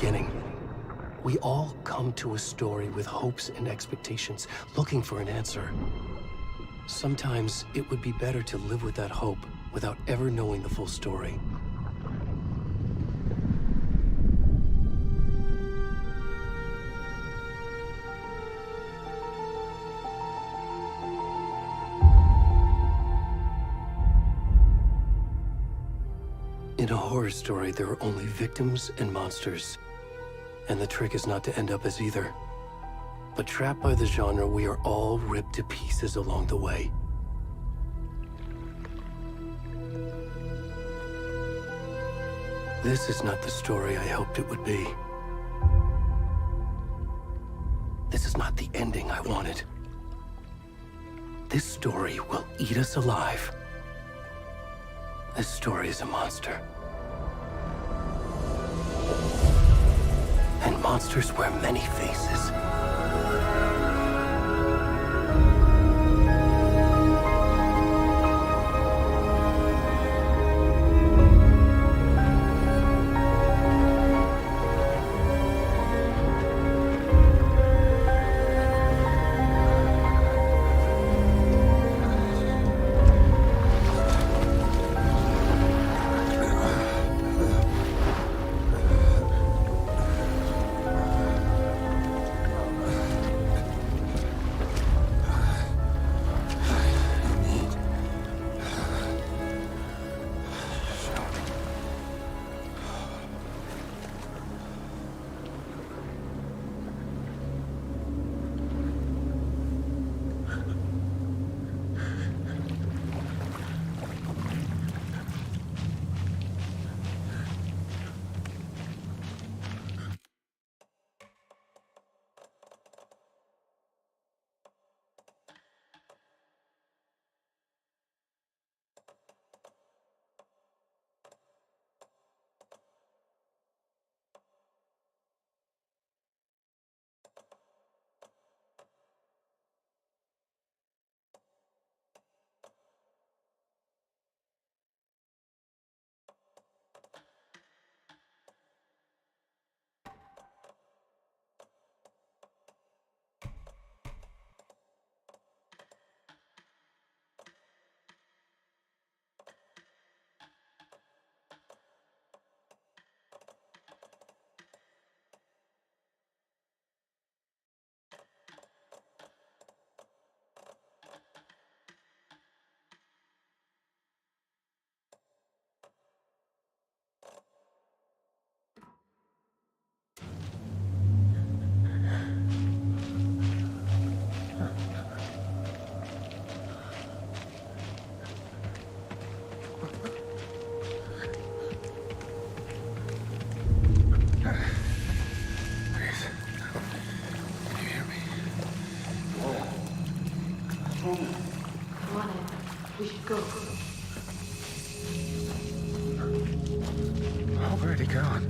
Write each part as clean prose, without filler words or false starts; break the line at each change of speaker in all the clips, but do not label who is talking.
beginning. We all come to a story with hopes and expectations, looking for an answer. Sometimes it would be better to live with that hope without ever knowing the full story. In a horror story, there are only victims and monsters. And the trick is not to end up as either. But trapped by the genre, we are all ripped to pieces along the way. This is not the story I hoped it would be. This is not the ending I wanted. This story will eat us alive. This story is a monster. And monsters wear many faces.
We should go.
Oh, where'd he gone?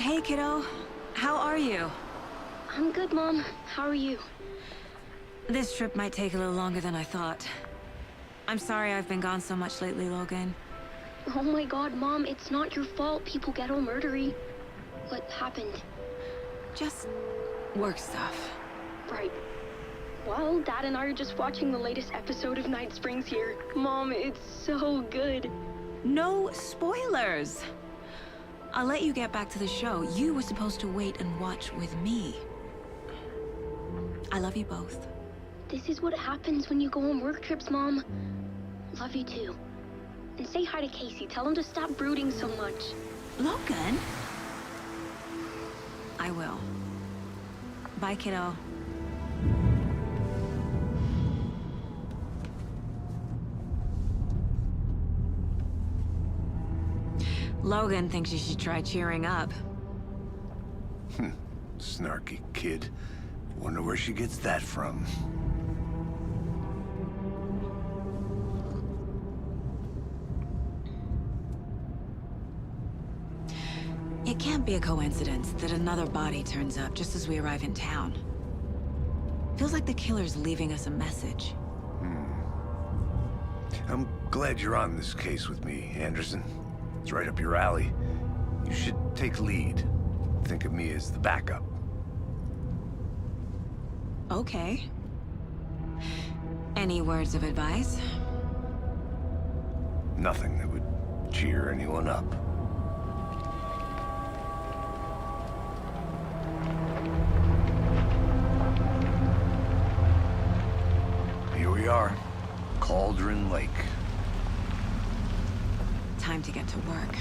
Hey, kiddo. How are you?
I'm good, Mom. How are you?
This trip might take a little longer than I thought. I'm sorry I've been gone so much lately, Logan.
Oh my god, Mom, it's not your fault people get all murdery. What happened?
Just work stuff.
Right. Well, Dad and I are just watching the latest episode of Night Springs here. Mom, it's so good.
No spoilers! I'll let you get back to the show. You were supposed to wait and watch with me. I love you both.
This is what happens when you go on work trips, Mom. Love you too. And say hi to Casey. Tell him to stop brooding so much.
Logan? I will. Bye, kiddo. Logan thinks you should try cheering up.
Snarky kid. Wonder where she gets that from.
It can't be a coincidence that another body turns up just as we arrive in town. Feels like the killer's leaving us a message.
I'm glad you're on this case with me, Anderson. It's right up your alley. You should take lead. Think of me as the backup.
Okay. Any words of advice?
Nothing that would cheer anyone up. Here we are. Cauldron Lake.
Time to get to work.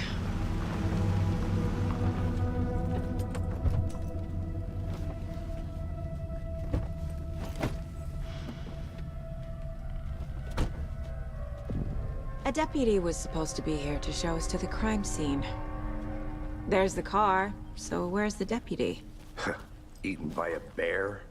A deputy was supposed to be here to show us to the crime scene. There's the car, so where's the deputy?
Eaten by a bear?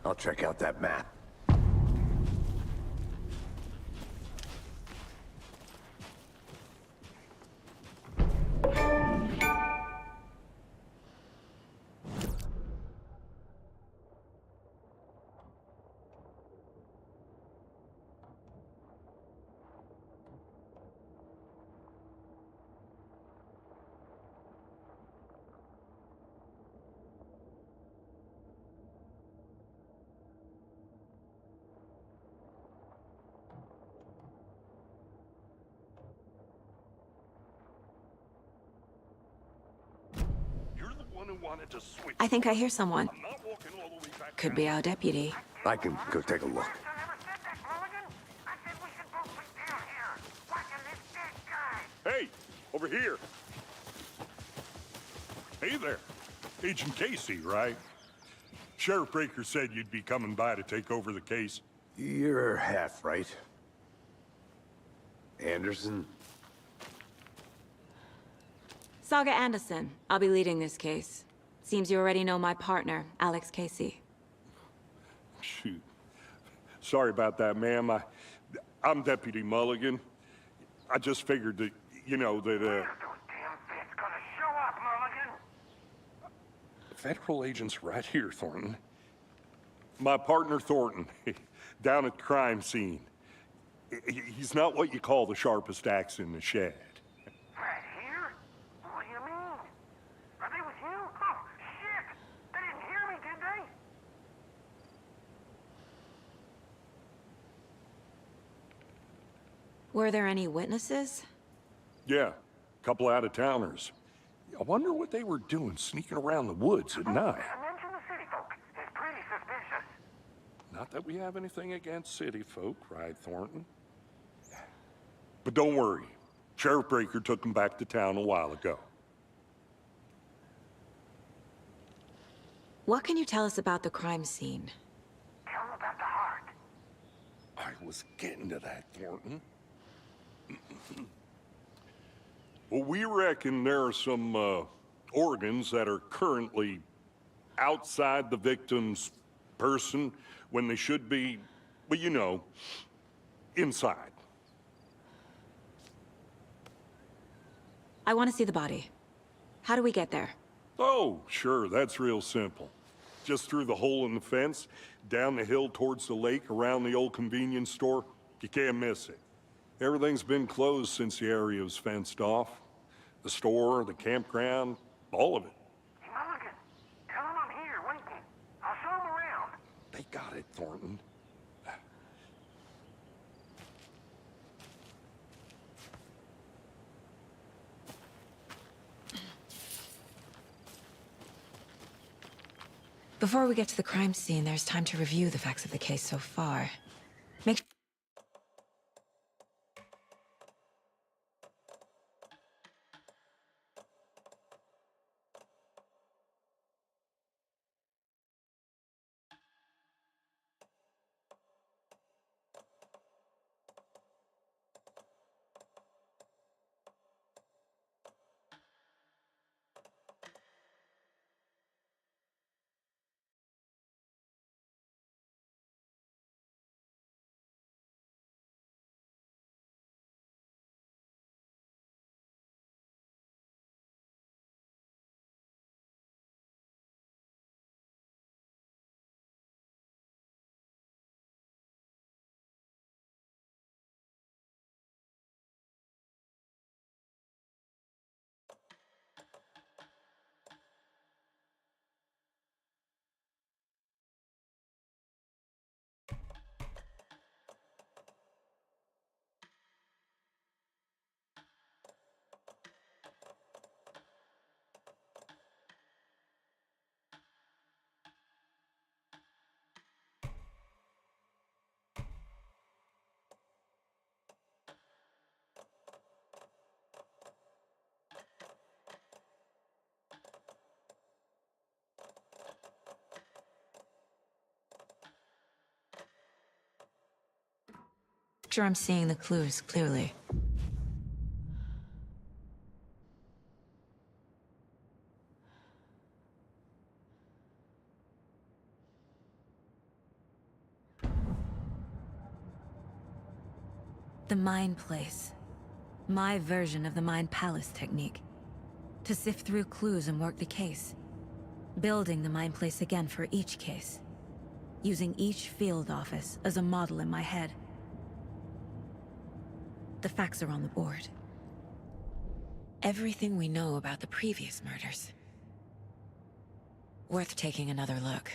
I'll check out that map.
I think I hear someone. Could be our deputy.
I can go take a look.
Hey, over here. Hey there. Agent Casey, right? Sheriff Breaker said you'd be coming by to take over the case.
You're half right. Anderson?
Saga Anderson. I'll be leading this case. Seems you already know my partner, Alex Casey.
Shoot. Sorry about that, ma'am. I'm Deputy Mulligan. I just figured that, you know, that,
Damn bitch gonna show up, Mulligan!
federal agent's right here, Thornton. My partner, Thornton, down at the crime scene. He's not what you call the sharpest axe in the shed.
Right here? What do you mean? Are they with you? Oh, shit! They didn't hear me, did they?
Were there any witnesses?
Yeah, a couple out-of-towners. I wonder what they were doing sneaking around the woods at night.
Mention the city folk. It's pretty suspicious.
Not that we have anything against city folk, right, Thornton? But don't worry. Sheriff Breaker took them back to town a while ago.
What can you tell us about the crime scene?
Tell them about the heart.
I was getting to that, Thornton. Well, we reckon there are some organs that are currently outside the victim's person when they should be, well, you know, inside.
I want to see the body. How do we get there?
Oh, sure, that's real simple. Just through the hole in the fence, down the hill towards the lake, around the old convenience store. You can't miss it. Everything's been closed since the area was fenced off. The store, the campground, all of it.
Hey, Mulligan, tell them I'm here, waiting. I'll show them around.
They got it, Thornton.
Before we get to the crime scene, there's time to review the facts of the case so far. Make sure I'm seeing the clues clearly. The Mind Place. My version of the Mind Palace technique. To sift through clues and work the case. Building the Mind Place again for each case. Using each field office as a model in my head. The facts are on the board. Everything we know about the previous murders. Worth taking another look.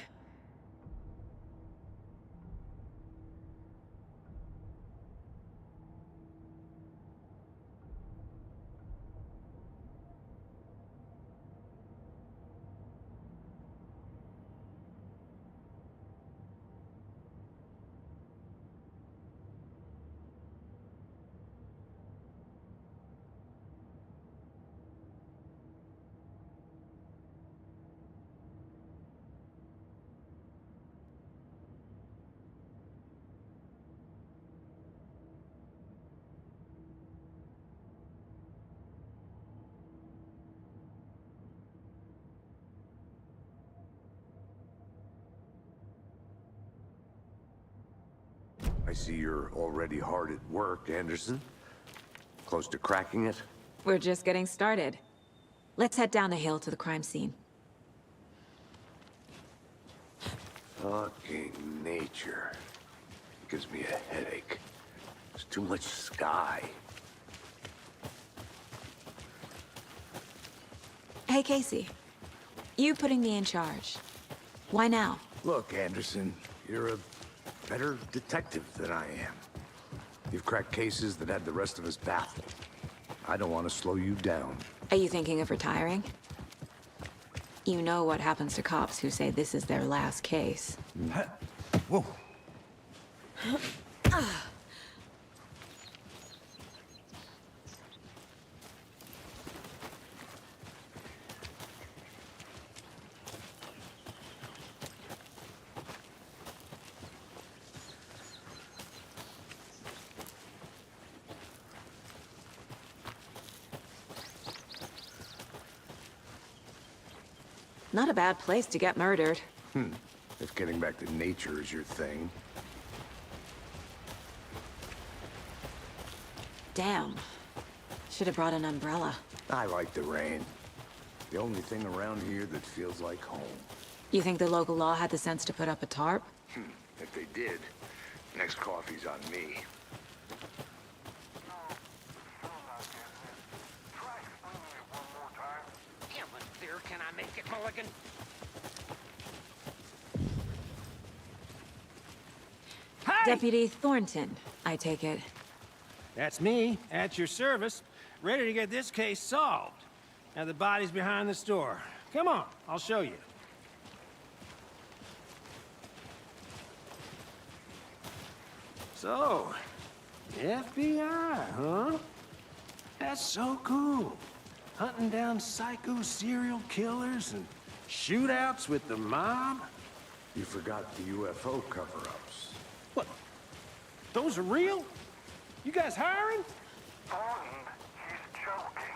I see you're already hard at work, Anderson. Close to cracking it?
We're just getting started. Let's head down the hill to the crime scene.
Fucking nature. Gives me a headache. There's too much sky.
Hey, Casey. You putting me in charge. Why now?
Look, Anderson, you're a better detective than I am. You've cracked cases that had the rest of us baffled. I don't want to slow you down.
Are you thinking of retiring? You know what happens to cops who say this is their last case.
Whoa.
Not a bad place to get murdered.
If getting back to nature is your thing.
Damn. Should have brought an umbrella.
I like the rain. The only thing around here that feels like home.
You think the local law had the sense to put up a tarp?
If they did, next coffee's on me.
Try explaining it one more time. Yeah, but there, can I make it, Mulligan?
Hey!
Deputy Thornton, I take it.
That's me, at your service, ready to get this case solved. Now the body's behind the store. Come on, I'll show you. So, FBI, huh? That's so cool. Hunting down psycho serial killers and shootouts with the mob.
You forgot the UFO cover-ups.
What? Those are real? You guys hiring?
Thornton, he's joking.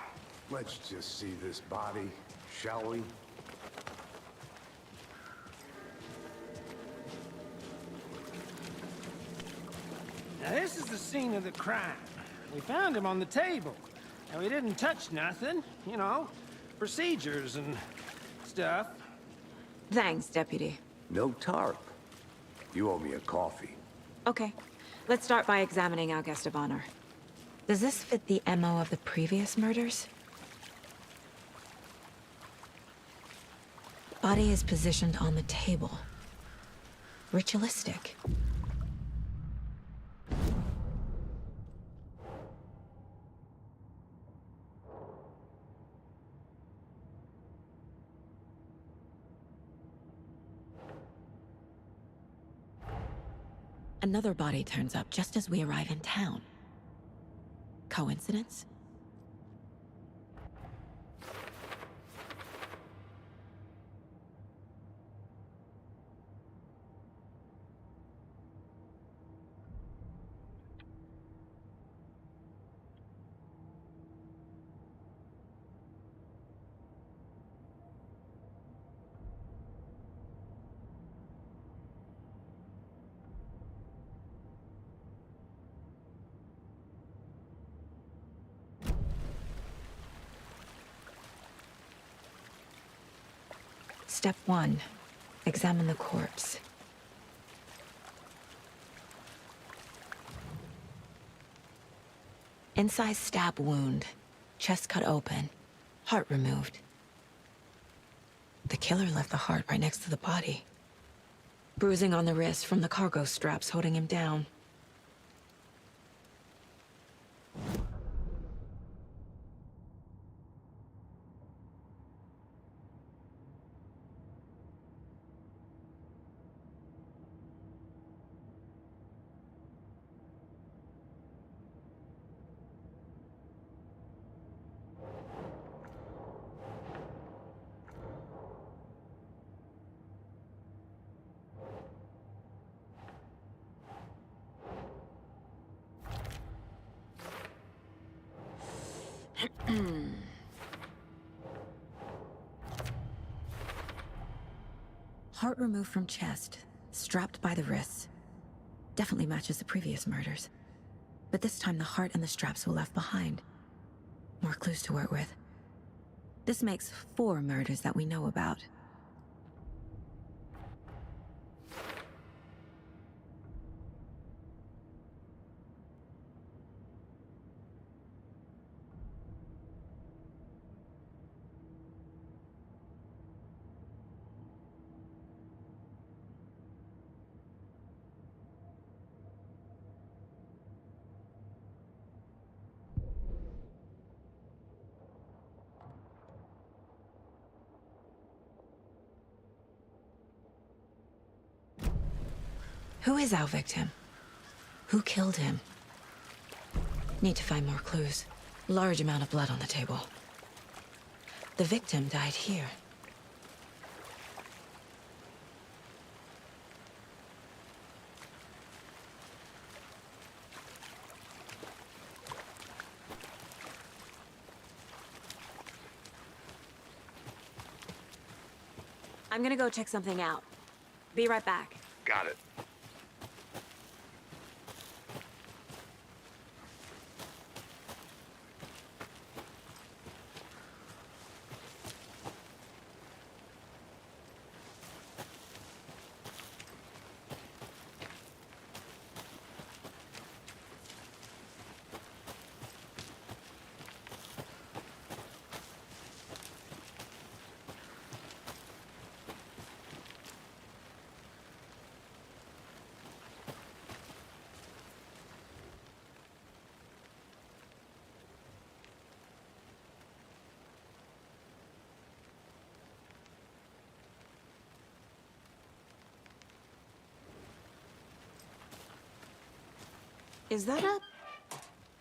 Let's just see this body, shall we?
Now this is the scene of the crime. We found him on the table. And we didn't touch nothing, you know, procedures and stuff.
Thanks, Deputy.
No tarp. You owe me a coffee.
Okay. Let's start by examining our guest of honor. Does this fit the MO of the previous murders? Body is positioned on the table. Ritualistic. Another body turns up just as we arrive in town. Coincidence? Step 1. Examine the corpse. Incised stab wound. Chest cut open. Heart removed. The killer left the heart right next to the body. Bruising on the wrist from the cargo straps holding him down. Heart removed from chest, strapped by the wrists. Definitely matches the previous murders. But this time the heart and the straps were left behind. More clues to work with. This makes 4 murders that we know about. Who is our victim? Who killed him? Need to find more clues. Large amount of blood on the table. The victim died here. I'm gonna go check something out. Be right back.
Got it.
Is that a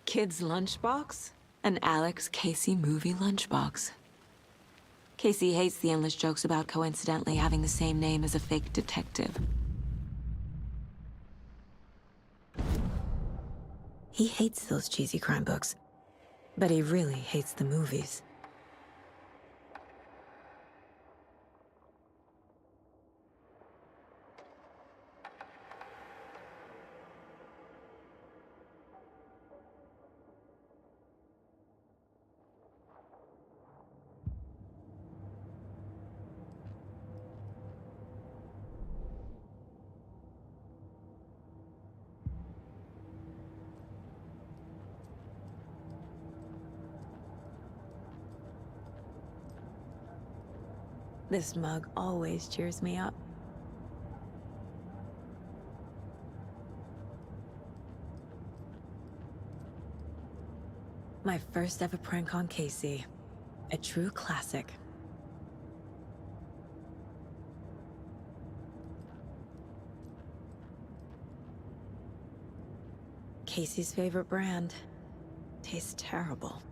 kid's lunchbox? An Alex Casey movie lunchbox. Casey hates the endless jokes about coincidentally having the same name as a fake detective. He hates those cheesy crime books, but he really hates the movies. This mug always cheers me up. My first ever prank on Casey. A true classic. Casey's favorite brand. Tastes terrible.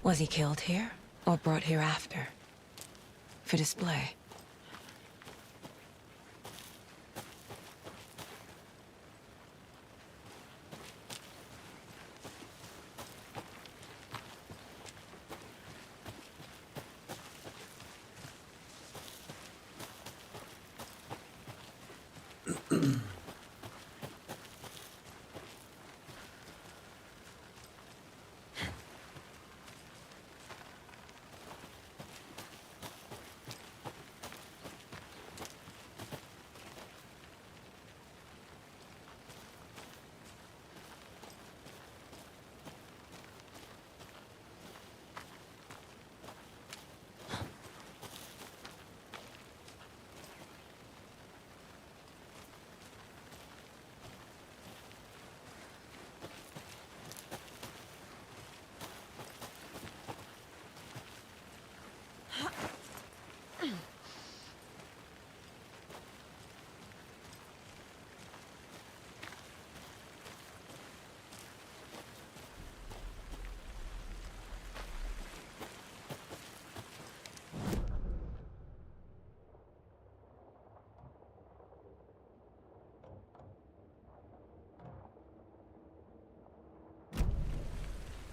Was he killed here, or brought here after? For display?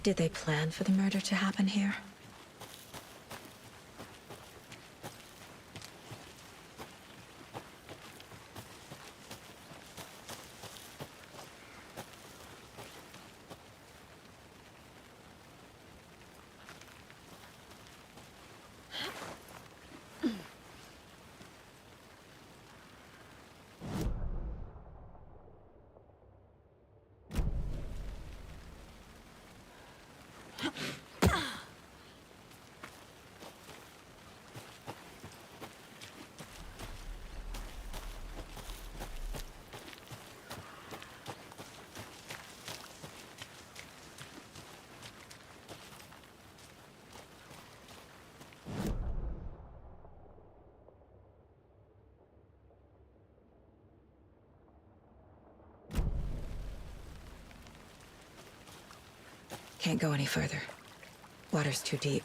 Did they plan for the murder to happen here? Can't go any further. Water's too deep.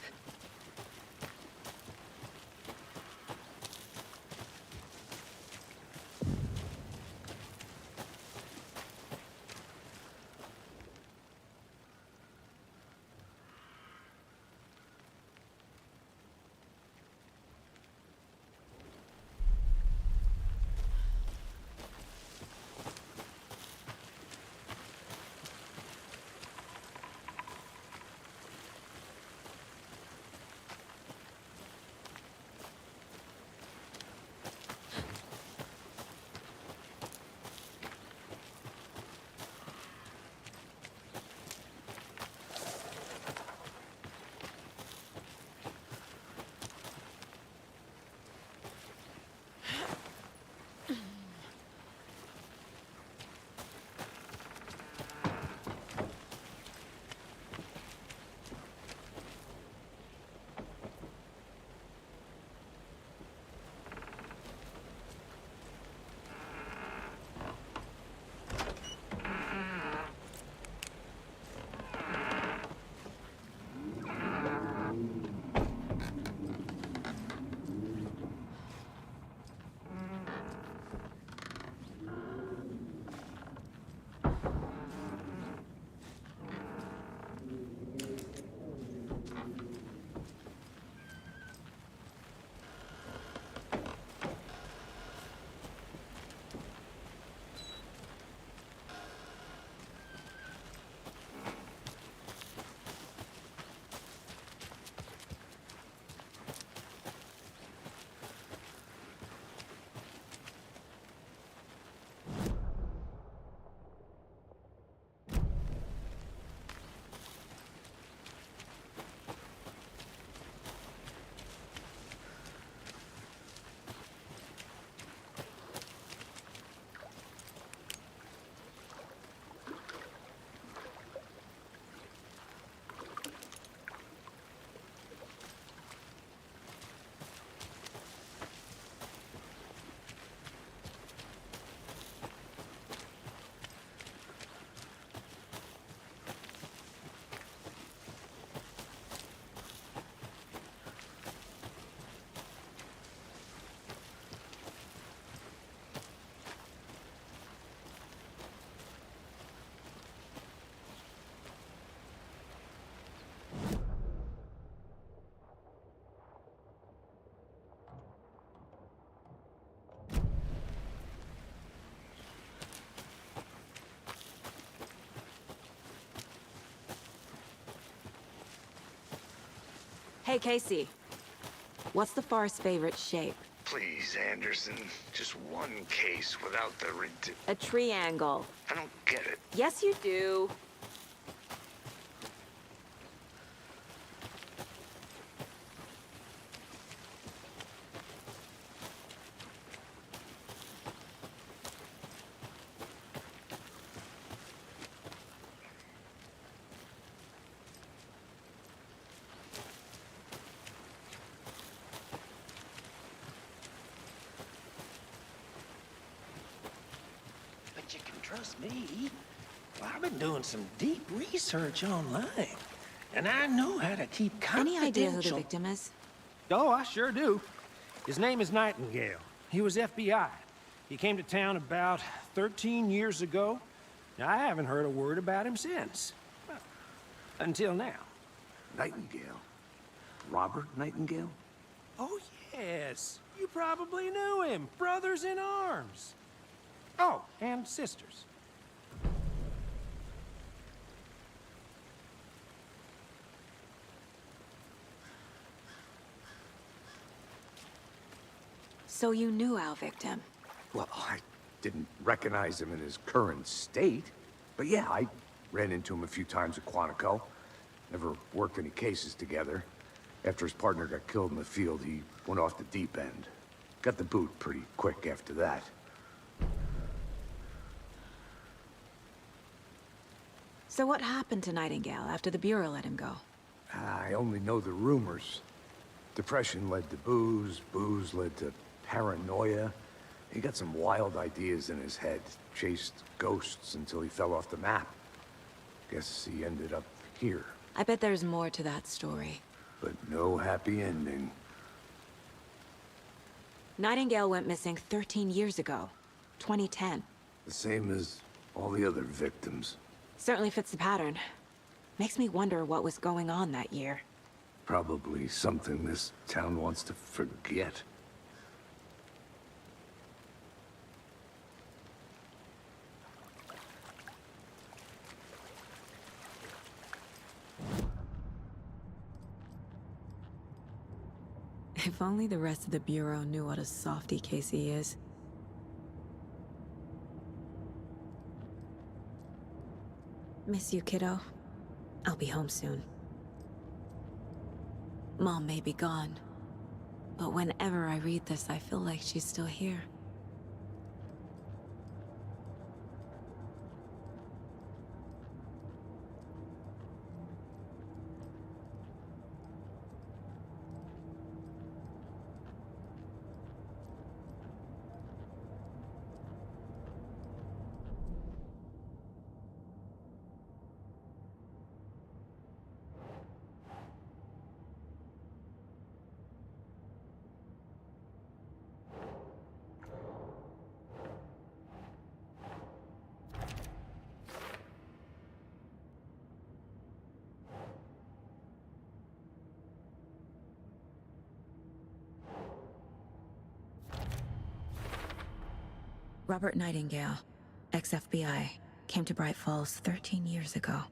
Hey, Casey. What's the Forest's favorite shape?
Please, Anderson. Just one case without the
A triangle.
I don't get it.
Yes, you do.
But you can trust me. Well, I've been doing some deep research online, and I know how to keep confidential.
Any idea who the victim is?
Oh, I sure do. His name is Nightingale. He was FBI. He came to town about 13 years ago. Now, I haven't heard a word about him since. Until now.
Nightingale? Robert Nightingale?
Oh, yes. You probably knew him. Brothers in arms. Oh, and sisters.
So you knew our victim?
Well, I didn't recognize him in his current state. But yeah, I ran into him a few times at Quantico. Never worked any cases together. After his partner got killed in the field, he went off the deep end. Got the boot pretty quick after that.
So what happened to Nightingale after the Bureau let him go?
I only know the rumors. Depression led to booze, booze led to paranoia. He got some wild ideas in his head, chased ghosts until he fell off the map. Guess he ended up here,
I bet there's more to that story.
but no happy ending.
Nightingale went missing 13 years ago. 2010.
The same as all the other victims.
Certainly fits the pattern. Makes me wonder what was going on that year.
Probably something this town wants to forget.
If only the rest of the Bureau knew what a softy Casey is. Miss you, kiddo. I'll be home soon. Mom may be gone, but whenever I read this, I feel like she's still here. Robert Nightingale, ex-FBI, came to Bright Falls 13 years ago.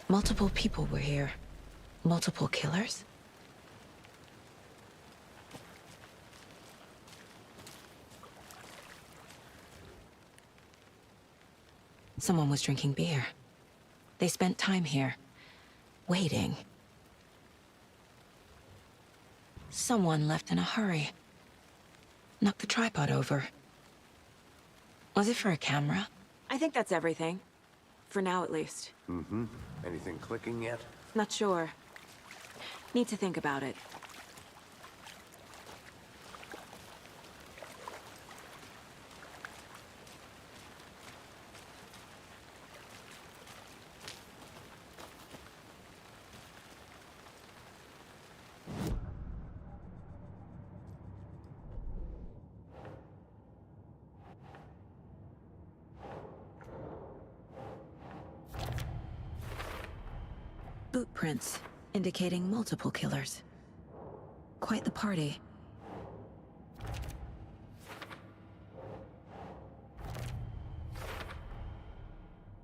Multiple people were here. Multiple killers? Someone was drinking beer. They spent time here, waiting. Someone left in a hurry. Knocked the tripod over. Was it for a camera? I think that's everything. For now, at least.
Mm-hmm. Anything clicking yet?
Not sure. Need to think about it. Boot prints, indicating multiple killers. Quite the party.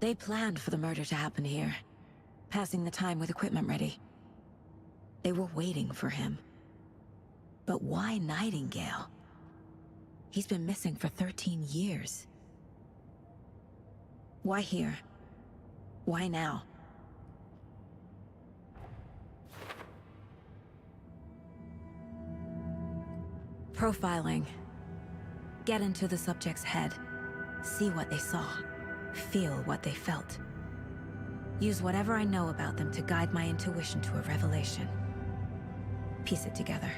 They planned for the murder to happen here, passing the time with equipment ready. They were waiting for him. But why Nightingale? He's been missing for 13 years.
Why here? Why now? Profiling. Get into the subject's head. See what they saw. Feel what they felt. Use whatever I know about them to guide my intuition to a revelation. Piece it together.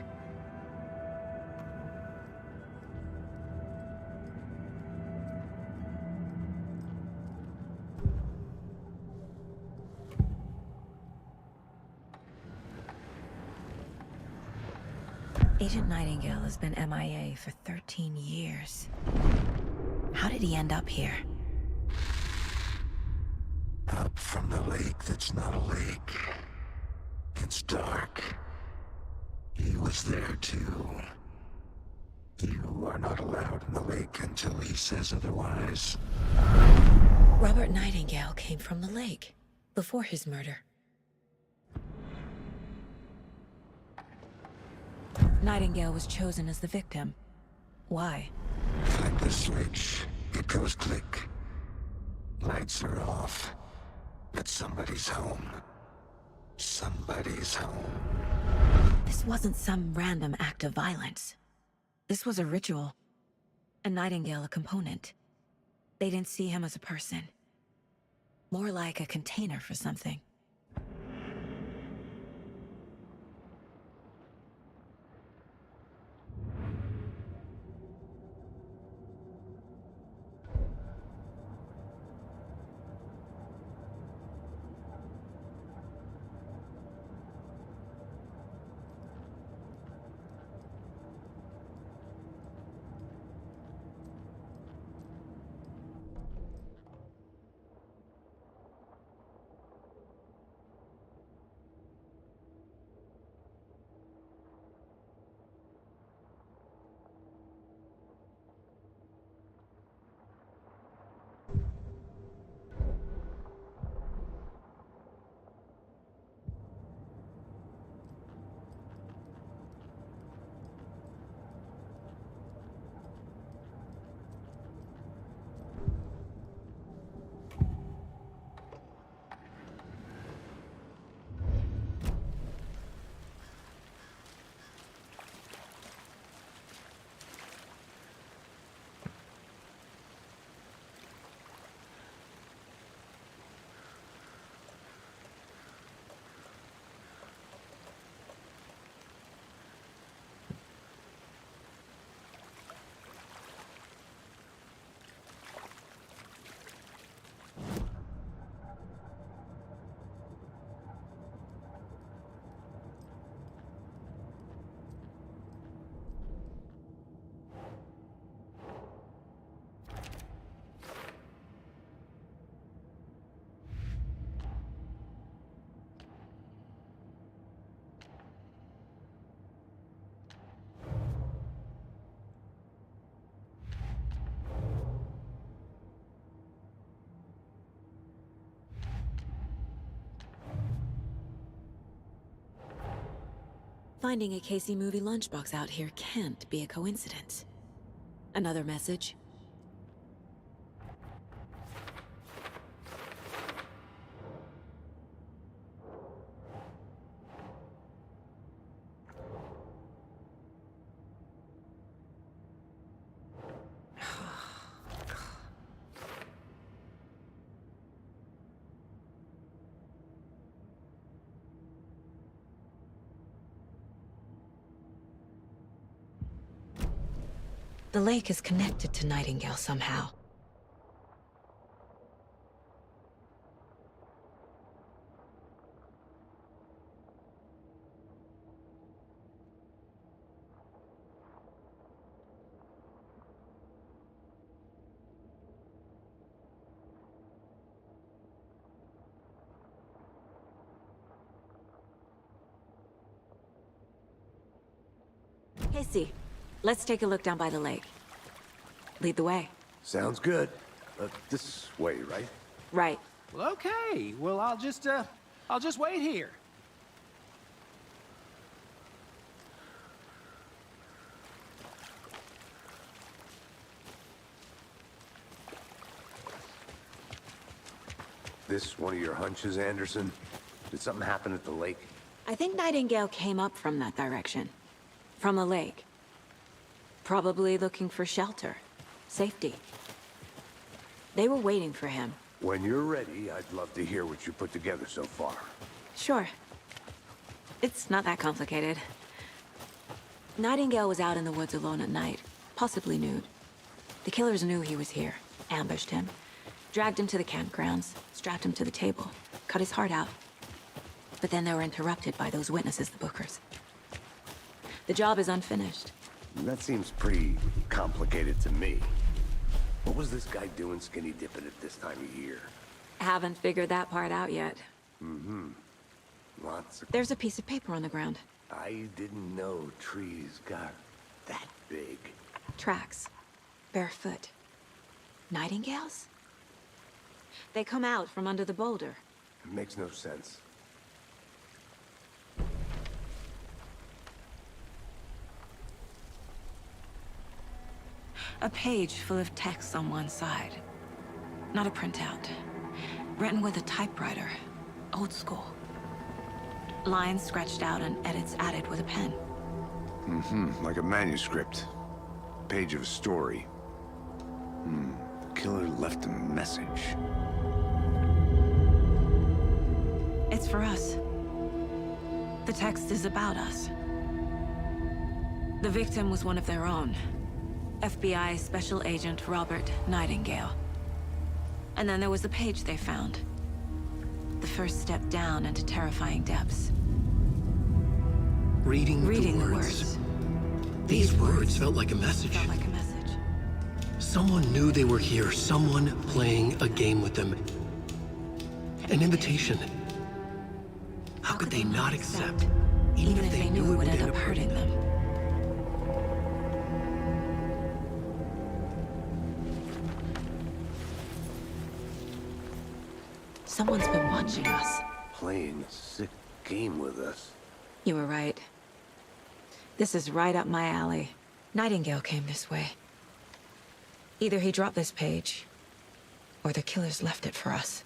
Agent Nightingale has been MIA for 13 years. How did he end up here?
Up from the lake that's not a lake. It's dark. He was there too. You are not allowed in the lake until he says otherwise.
Robert Nightingale came from the lake, before his murder. Nightingale was chosen as the victim. Why?
Flip the switch. It goes click. Lights are off. But somebody's home. Somebody's home.
This wasn't some random act of violence. This was a ritual. And Nightingale a component. They didn't see him as a person. More like a container for something. Finding a Casey movie lunchbox out here can't be a coincidence. Another message? The lake is connected to Nightingale somehow. Casey, let's take a look down by the lake. Lead the way.
Sounds good. This way, right?
Right.
Well, okay. Well, I'll just wait here.
This one of your hunches, Anderson? Did something happen at the lake?
I think Nightingale came up from that direction. From a lake. Probably looking for shelter. Safety. They were waiting for him.
When you're ready, I'd love to hear what you put together so far.
Sure. It's not that complicated. Nightingale was out in the woods alone at night, possibly nude. The killers knew he was here, ambushed him, dragged him to the campgrounds, strapped him to the table, cut his heart out. But then they were interrupted by those witnesses, the Bookers. The job is unfinished.
That seems pretty complicated to me. What was this guy doing skinny dipping at this time of year?
Haven't figured that part out yet.
Lots of...
There's a piece of paper on the ground.
I didn't know trees got that big.
Tracks. Barefoot. Nightingales? They come out from under the boulder.
It makes no sense.
A page full of text on one side. Not a printout. Written with a typewriter. Old school. Lines scratched out and edits added with a pen.
Like a manuscript. Page of a story. Killer left a message.
It's for us. The text is about us. The victim was one of their own. FBI Special Agent Robert Nightingale. And then there was the page they found. The first step down into terrifying depths.
Reading
Reading
the words. These words felt like a message.
Felt like a message.
Someone knew they were here, someone playing a game with them. An invitation. How could they not accept, even if they knew it would end up hurting them?
Someone's been watching us.
Playing a sick game with us.
You were right. This is right up my alley. Nightingale came this way. Either he dropped this page, or the killers left it for us.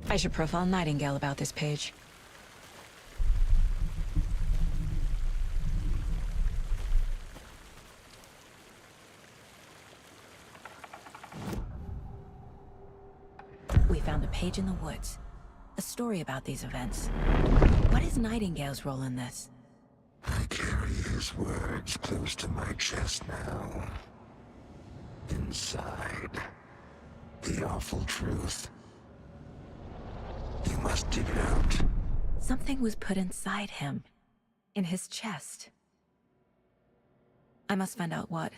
I should profile Nightingale about this page. We found a page in the woods. A story about these events. What is Nightingale's role in this?
I carry his words close to my chest now. Inside, the awful truth. You must dig it out.
Something was put inside him. In his chest. I must find out what.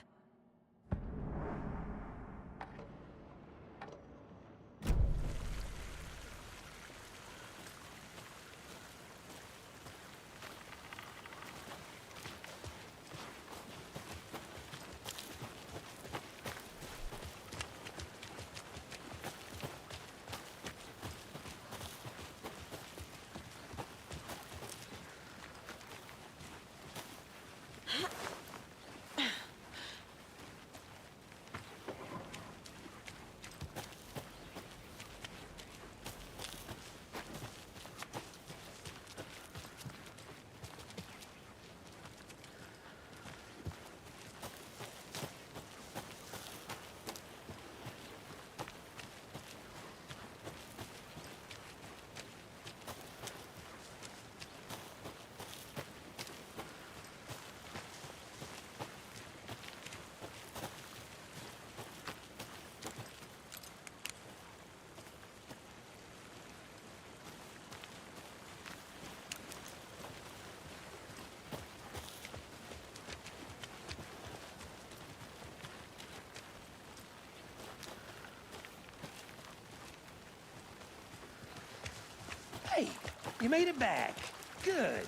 You made it back. Good.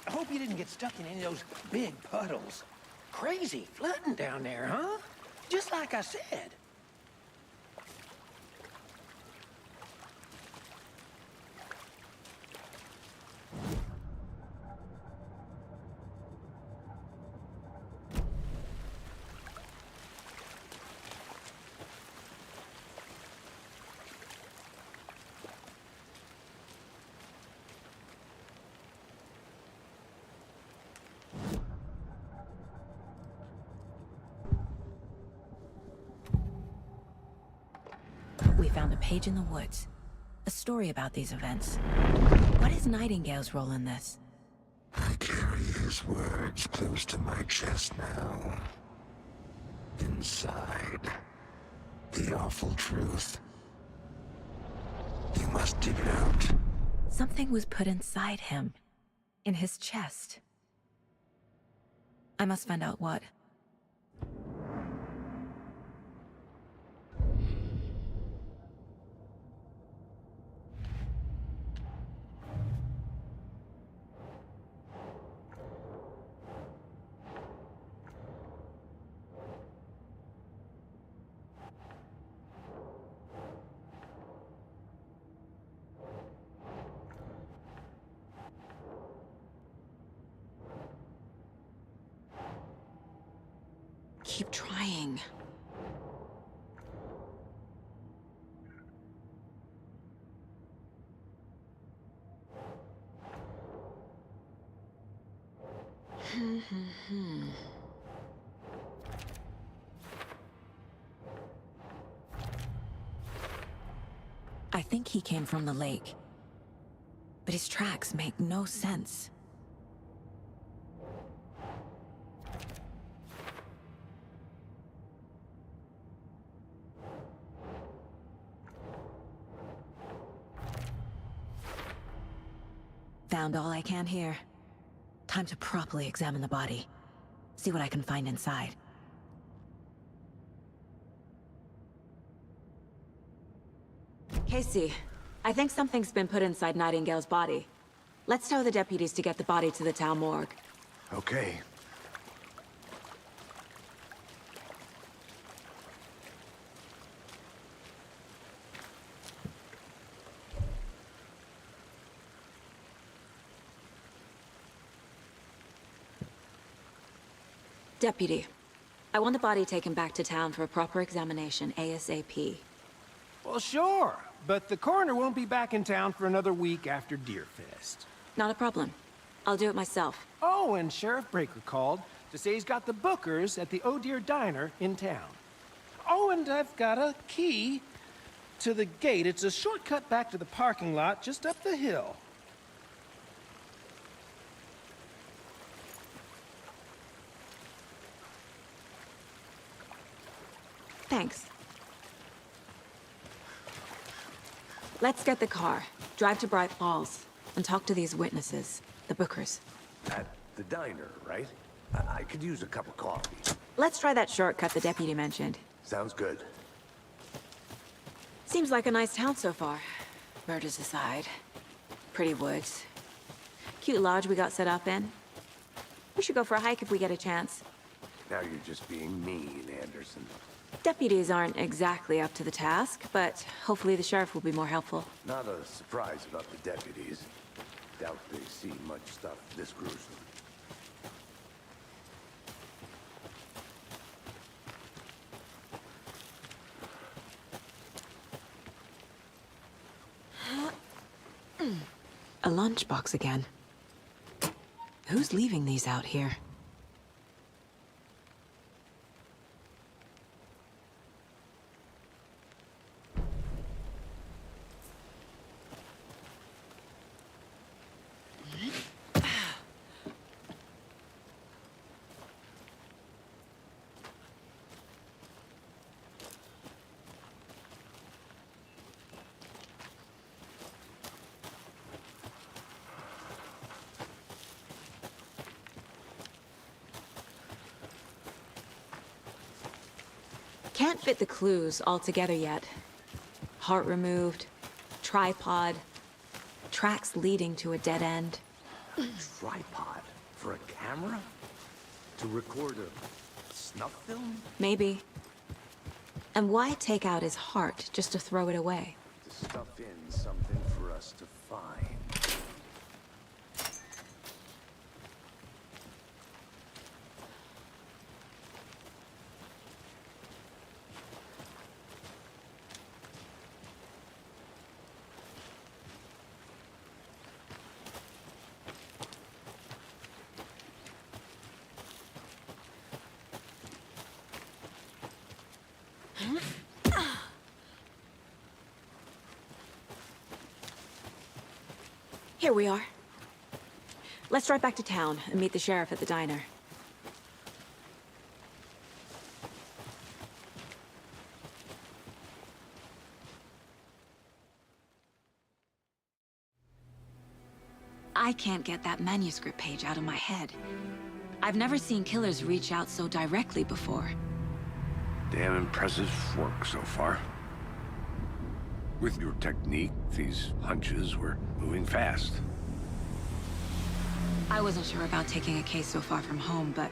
I hope you didn't get stuck in any of those big puddles. Crazy flooding down there, huh? Just like I said.
We found a page in the woods. A story about these events. What is Nightingale's role in this?
I carry his words close to my chest now. Inside, the awful truth. You must dig it out.
Something was put inside him. In his chest. I must find out what.
Keep trying.
I think he came from the lake. But his tracks make no sense. Found all I can here. Time to properly examine the body. See what I can find inside.
Casey, I think something's been put inside Nightingale's body. Let's tell the deputies to get the body to the town morgue.
Okay.
Deputy, I want the body taken back to town for a proper examination ASAP.
Well, sure. But the coroner won't be back in town for another week after Deerfest.
Not a problem. I'll do it myself.
Oh, and Sheriff Breaker called to say he's got the Bookers at the Oh Deer Diner in town. Oh, and I've got a key to the gate. It's a shortcut back to the parking lot just up the hill.
Thanks. Let's get the car, drive to Bright Falls, and talk to these witnesses, the Bookers.
At the diner, right? I could use a cup of coffee.
Let's try that shortcut the deputy mentioned.
Sounds good.
Seems like a nice town so far. Murders aside. Pretty woods. Cute lodge we got set up in. We should go for a hike if we get a chance.
Now you're just being mean, Anderson.
Deputies aren't exactly up to the task, but hopefully the sheriff will be more helpful.
Not a surprise about the deputies. Doubt they've seen much stuff this gruesome.
A lunchbox again. Who's leaving these out here?
Can't fit the clues all together yet. Heart removed, tripod, tracks leading to a dead end.
Tripod for a camera? To record a snuff film?
Maybe. And why take out his heart just to throw it away?
To stuff in something for us to find.
Here we are. Let's drive back to town and meet the sheriff at the diner. I can't get that manuscript page out of my head. I've never seen killers reach out so directly before.
Damn impressive work so far. With your technique, these hunches were moving fast.
I wasn't sure about taking a case so far from home, but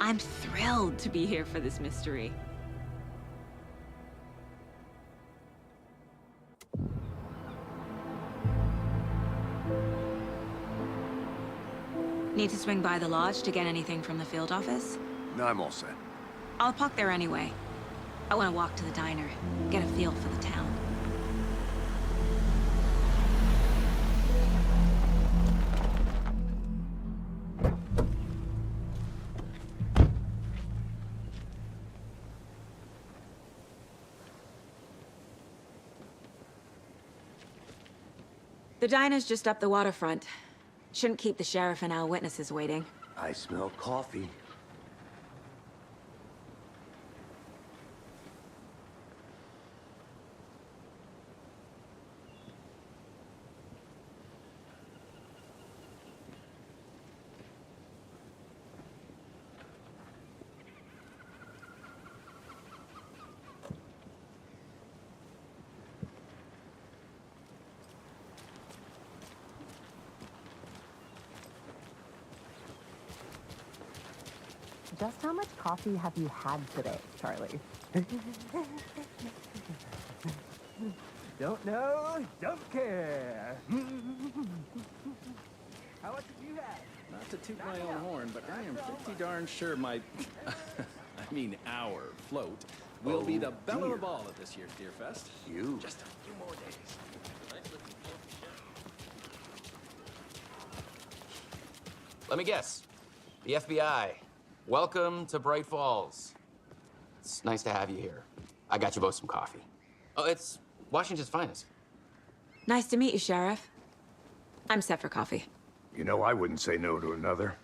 I'm thrilled to be here for this mystery. Need to swing by the lodge to get anything from the field office?
No, I'm all set.
I'll park there anyway. I want to walk to the diner, get a feel for the town. The diner's just up the waterfront. Shouldn't keep the sheriff and our witnesses waiting.
I smell coffee.
Just how much coffee have you had today, Charlie?
Don't know, don't care. How much have you had?
Not to toot my own horn, but I am pretty darn sure my, I mean our float will be the belle of the ball at this year's Deer Fest.
You?
Just a few more days.
Let me guess. The FBI. Welcome to Bright Falls. It's nice to have you here. I got you both some coffee. Oh, it's Washington's finest.
Nice to meet you, Sheriff. I'm set for coffee.
You know, I wouldn't say no to another.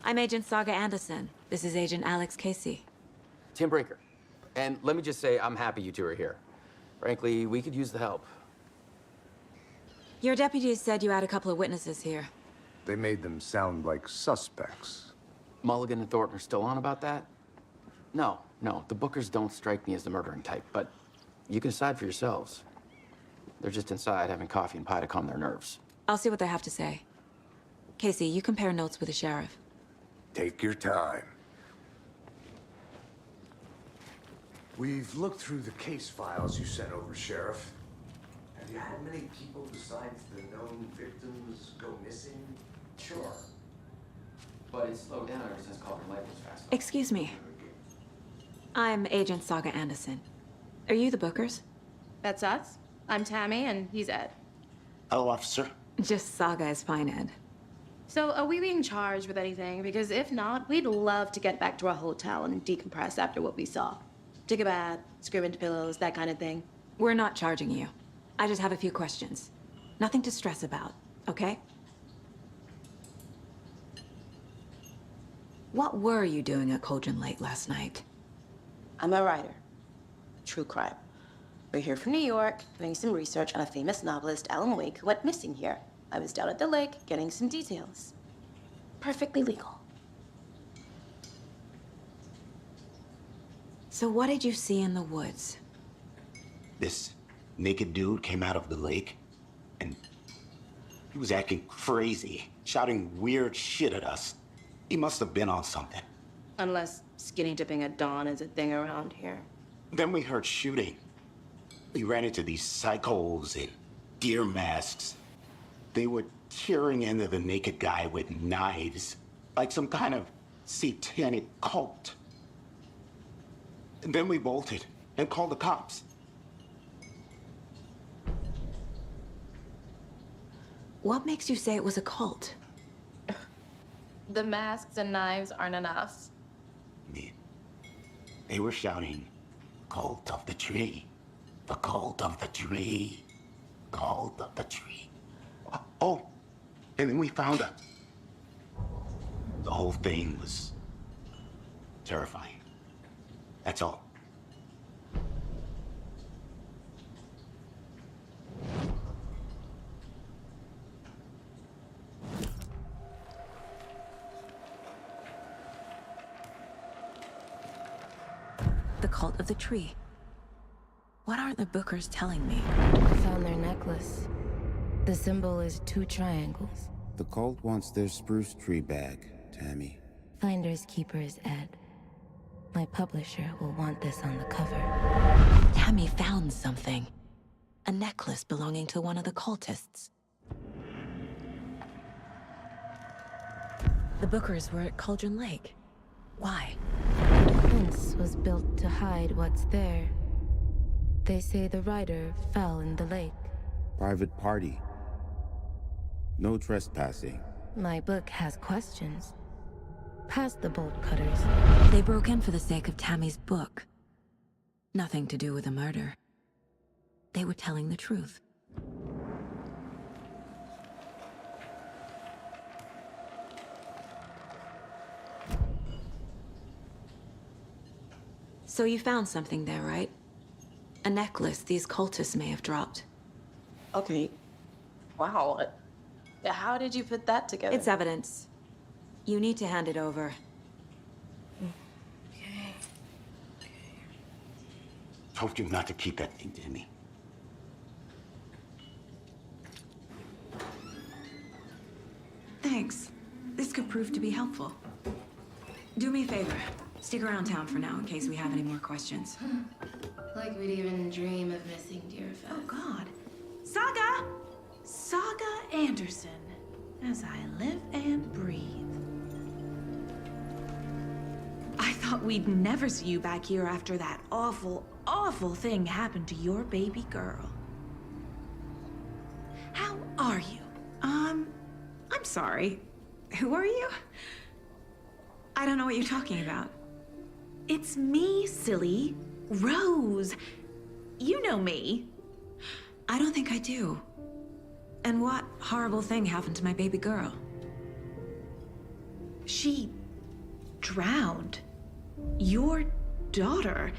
I'm Agent Saga Anderson. This is Agent Alex Casey.
Tim Brinker. And let me just say, I'm happy you two are here. Frankly, we could use the help.
Your deputies said you had a couple of witnesses here.
They made them sound like suspects.
Mulligan and Thornton are still on about that? No, the Bookers don't strike me as the murdering type, but you can decide for yourselves. They're just inside having coffee and pie to calm their nerves.
I'll see what they have to say. Casey, you compare notes with the sheriff.
Take your time. We've looked through the case files you sent over, Sheriff. Have you had many people besides the known victims go missing?
Sure. But it's slowed down ever since Calder Light was fast.
Excuse me. I'm Agent Saga Anderson. Are you the Bookers?
That's us. I'm Tammy, and he's Ed.
Hello, officer.
Just Saga is fine, Ed.
So, are we being charged with anything? Because if not, we'd love to get back to our hotel and decompress after what we saw. Take a bath, scream into pillows, that kind of thing.
We're not charging you. I just have a few questions. Nothing to stress about, okay? What were you doing at Cauldron Lake last night?
I'm a writer. True crime. We're here from New York, doing some research on a famous novelist, Alan Wake, who went missing here. I was down at the lake, getting some details. Perfectly legal.
So what did you see in the woods?
This naked dude came out of the lake, and
He was acting crazy, shouting weird shit at us. He must have been on something.
Unless skinny dipping at dawn is a thing around here.
Then we heard shooting. We ran into these psychos in deer masks. They were tearing into the naked guy with knives, like some kind of satanic cult. And then we bolted and called the cops.
What makes you say it was a cult?
The masks and knives aren't enough.
They were shouting, "Cult of the tree, the cult of the tree, cult of the tree." Oh, and then we found her. The whole thing was terrifying. That's all.
The cult of the tree. What aren't the Bookers telling me?
I found their necklace. The symbol is 2 triangles.
The cult wants their spruce tree back, Tammy.
Finders keepers, Ed. My publisher will want this on the cover.
Tammy found something. A necklace belonging to one of the cultists. The Bookers were at Cauldron Lake. Why?
The fence was built to hide what's there. They say the rider fell in the lake.
Private party. No trespassing.
My book has questions. Past the bolt cutters.
They broke in for the sake of Tammy's book. Nothing to do with a murder. They were telling the truth. So you found something there, right? A necklace these cultists may have dropped.
Okay. Wow. How did you put that together?
It's evidence. You need to hand it over.
Okay.
Told you not to keep that thing to me.
Thanks. This could prove to be helpful. Do me a favor. Stick around town for now in case we have any more questions.
Like we'd even dream of missing Deerfest.
Oh, God. Saga! Saga Anderson. As I live and breathe. I thought we'd never see you back here after that awful, awful thing happened to your baby girl. How are you? I'm sorry. Who are you? I don't know what you're talking about. It's me, silly. Rose. You know me.
I don't think I do. And what horrible thing happened to my baby girl?
She drowned. Your daughter.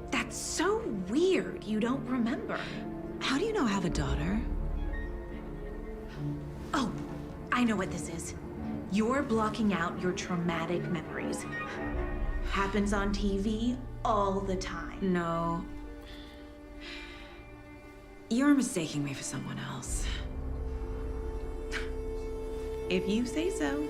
That's so weird you don't remember.
How do you know I have a daughter?
Oh, I know what this is. You're blocking out your traumatic memories. Happens on TV all the time.
No. You're mistaking me for someone else.
If you say so.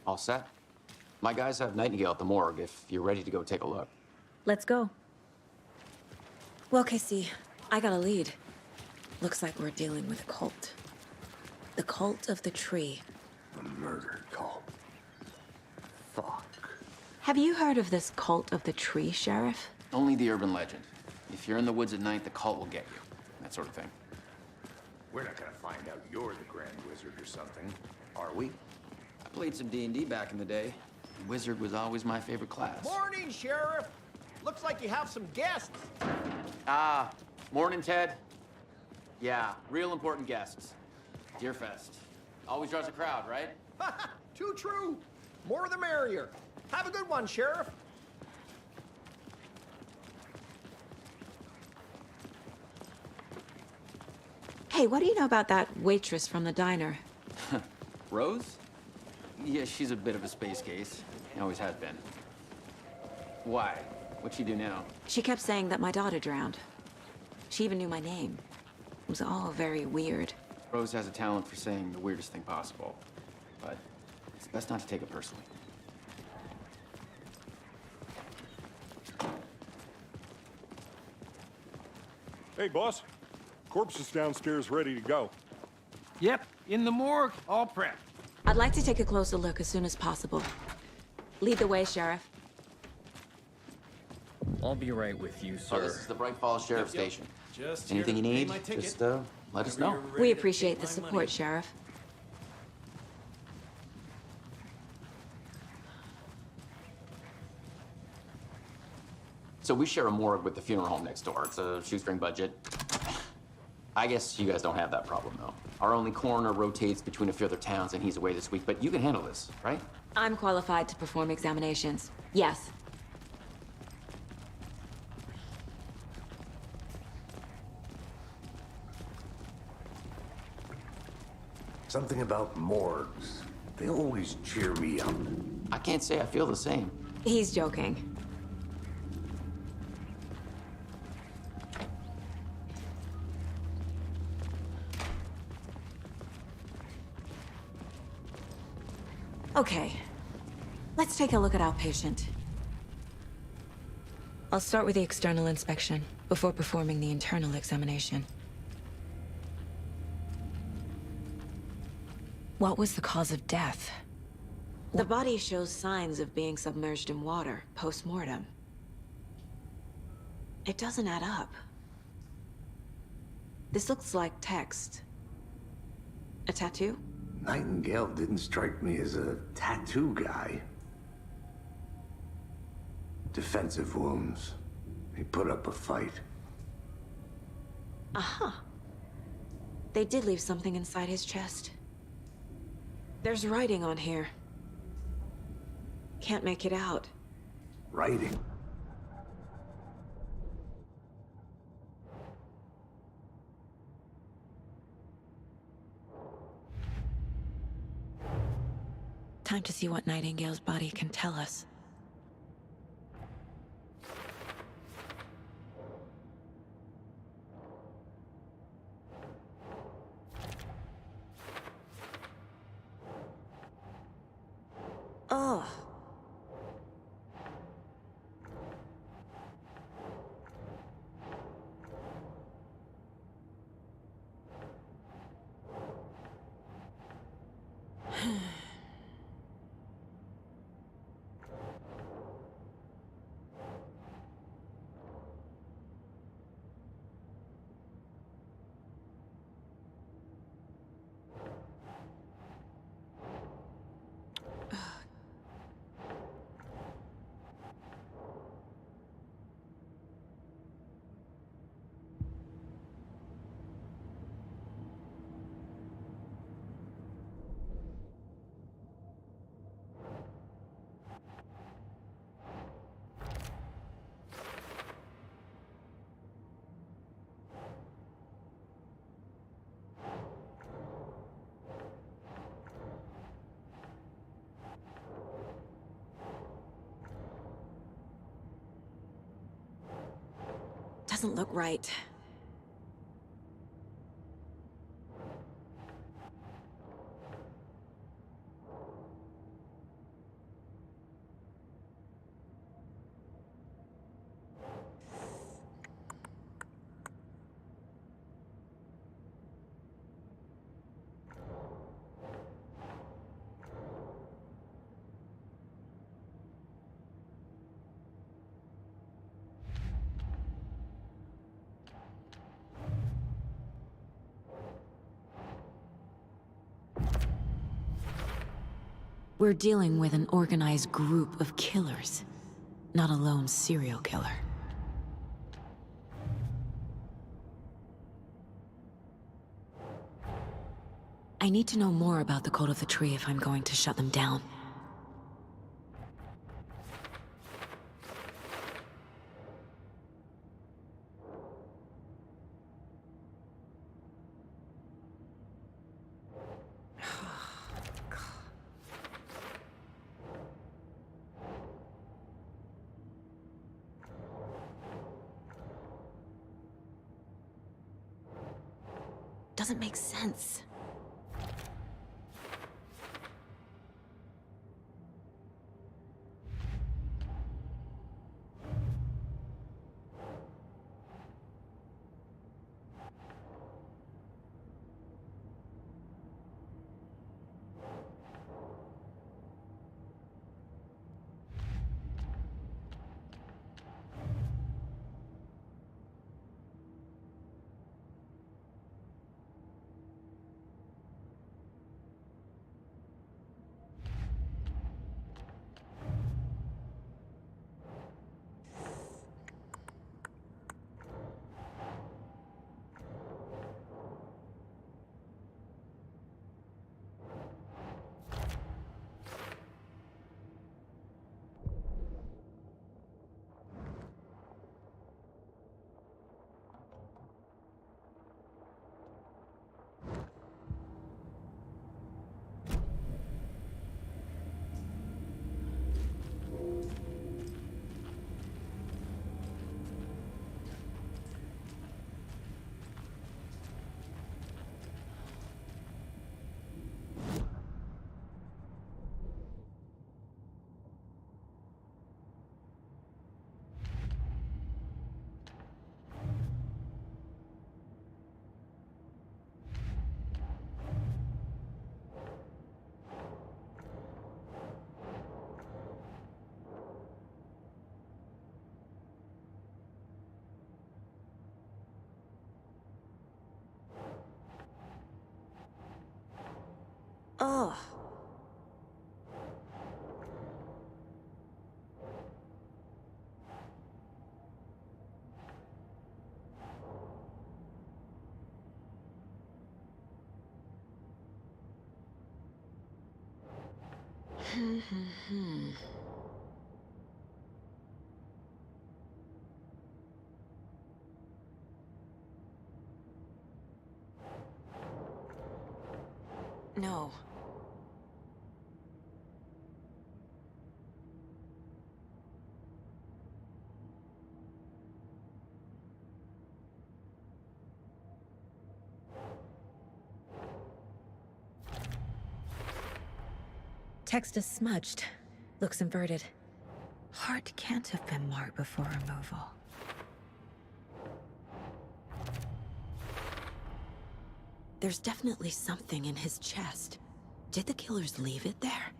All set? My guys have Nightingale at the morgue if you're ready to go take a look.
Let's go. Well, Casey, I got a lead. Looks like we're dealing with a cult. The Cult of the Tree.
A murder cult. Fuck.
Have you heard of this Cult of the Tree, Sheriff?
Only the urban legend. If you're in the woods at night, the cult will get you. That sort of thing.
We're not gonna find out you're the Grand Wizard or something, are we?
I played some D&D back in the day. Wizard was always my favorite class.
Morning, Sheriff. Looks like you have some guests.
Ah, morning, Ted. Yeah, real important guests. Deerfest. Always draws a crowd, right?
Too true. More the merrier. Have a good one, Sheriff.
Hey, what do you know about that waitress from the diner?
Rose? Yeah, she's a bit of a space case. Always has been. Why? What'd she do now?
She kept saying that my daughter drowned. She even knew my name. It was all very weird.
Rose has a talent for saying the weirdest thing possible. But it's best not to take it personally.
Hey, boss. Corpse is downstairs ready to go.
Yep, in the morgue, all prepped.
I'd like to take a closer look as soon as possible. Lead the way, Sheriff.
I'll be right with you, sir.
Oh, this is the Bright Falls Sheriff Station.
Just
Anything you
here to pay
need,
my ticket.
just let us know.
We appreciate the support, Sheriff.
So we share a morgue with the funeral home next door. It's a shoestring budget. I guess you guys don't have that problem, though. Our only coroner rotates between a few other towns, and he's away this week, but you can handle this, right?
I'm qualified to perform examinations. Yes.
Something about morgues. They always cheer me up.
I can't say I feel the same.
He's joking. Okay, let's take a look at our patient. I'll start with the external inspection before performing the internal examination. What was the cause of death? The body shows signs of being submerged in water post-mortem. It doesn't add up. This looks like text. A tattoo?
Nightingale didn't strike me as a tattoo guy. Defensive wounds. He put up a fight.
Aha. They did leave something inside his chest. There's writing on here. Can't make it out.
Writing?
Time to see what Nightingale's body can tell us. Oh. Doesn't look right.
We're dealing with an organized group of killers, not a lone serial killer. I need to know more about the Code of the Tree if I'm going to shut them down. Doesn't make sense. Ugh. No. Text is smudged. Looks inverted. Heart can't have been marked before removal. There's definitely something in his chest. Did the killers leave it there?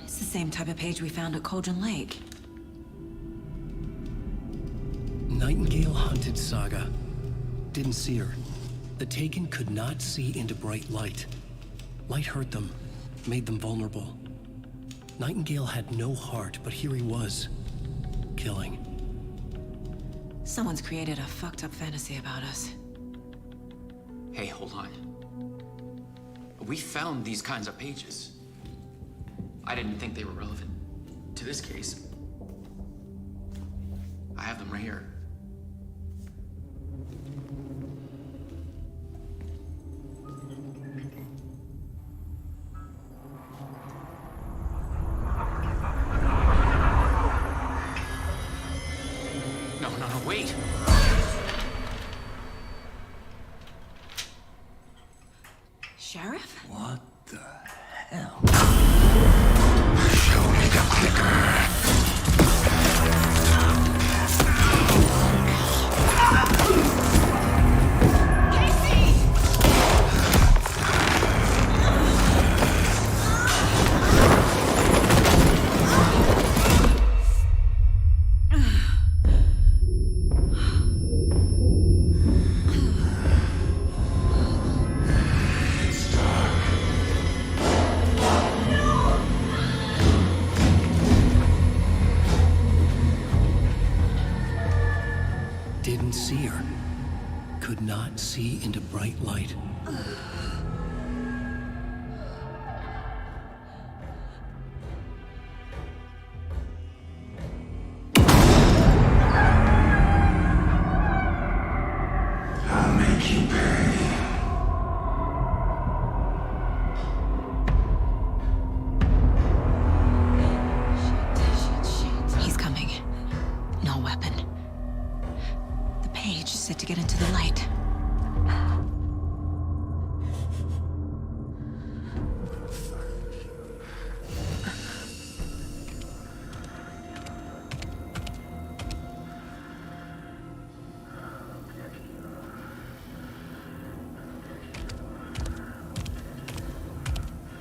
Same type of page we found at Cauldron Lake.
Nightingale hunted Saga. Didn't see her. The Taken could not see into bright light. Light hurt them, made them vulnerable. Nightingale had no heart, but here he was, killing.
Someone's created a fucked up fantasy about us.
Hey, hold on. We found these kinds of pages. I didn't think they were relevant to this case. I have them right here. No, wait!
Sheriff?
What the hell? Show me the clicker.
Didn't see her. Could not see into bright light.
I'll make you pay.
He's coming. No weapon. The page said to get into the light.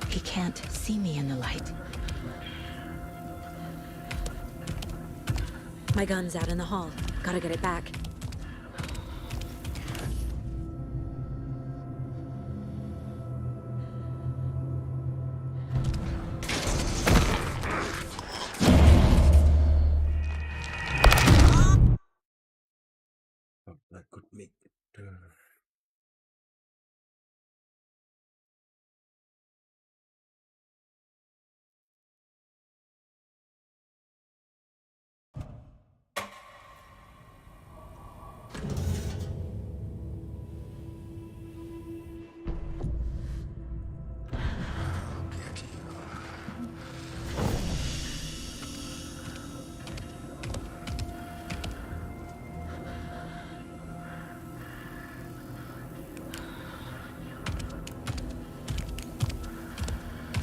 He can't see me in the light. My gun's out in the hall. Gotta get it back.
That could make it.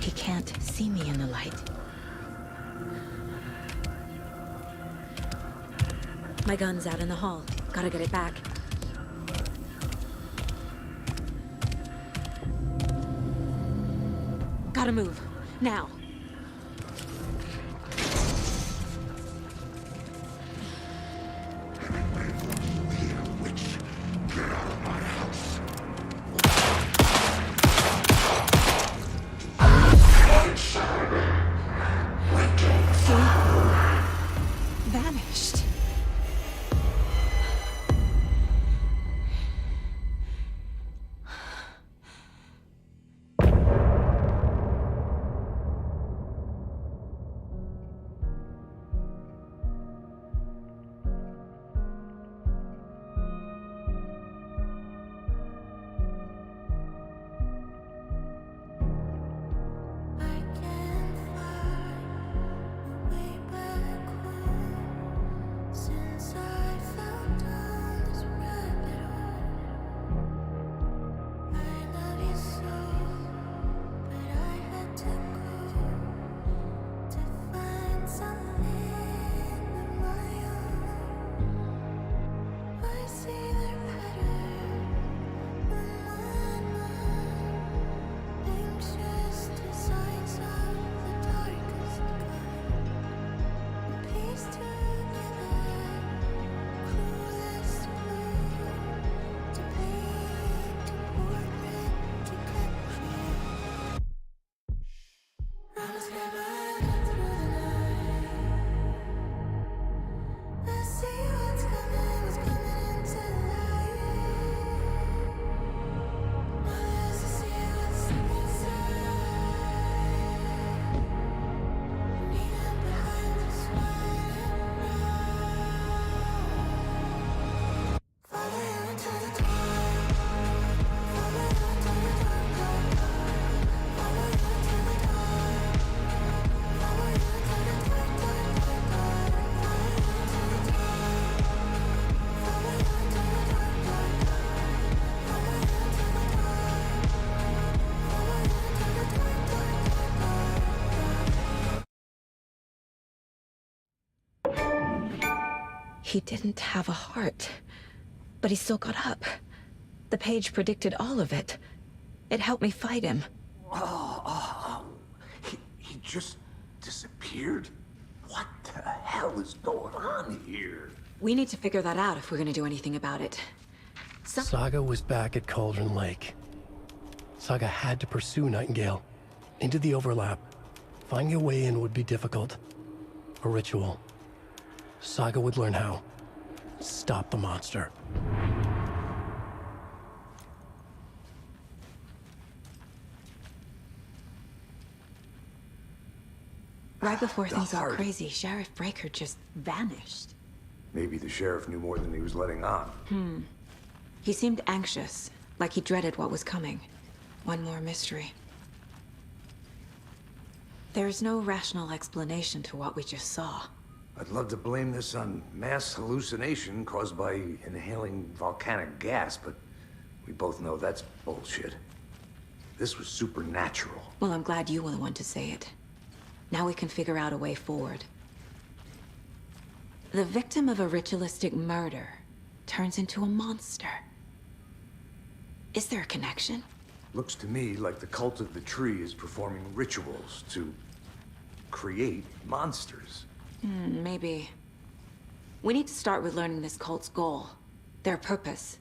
He can't see me in the light. My gun's out in the hall. Gotta get it back. Gotta move. Now. Vanished.
He didn't have a heart, but he still got up. The page predicted all of it. It helped me fight him.
He just disappeared? What the hell is going on here?
We need to figure that out if we're gonna do anything about it.
Saga was back at Cauldron Lake. Saga had to pursue Nightingale. Into the overlap. Finding a way in would be difficult. A ritual. Saga would learn how. Stop the monster.
Right before things got crazy, Sheriff Breaker just vanished.
Maybe the sheriff knew more than he was letting on.
He seemed anxious, like he dreaded what was coming. One more mystery. There's no rational explanation to what we just saw.
I'd love to blame this on mass hallucination caused by inhaling volcanic gas, but we both know that's bullshit. This was supernatural.
Well, I'm glad you were the one to say it. Now we can figure out a way forward. The victim of a ritualistic murder turns into a monster. Is there a connection?
Looks to me like the cult of the tree is performing rituals to create monsters.
Maybe. We need to start with learning this cult's goal, their purpose.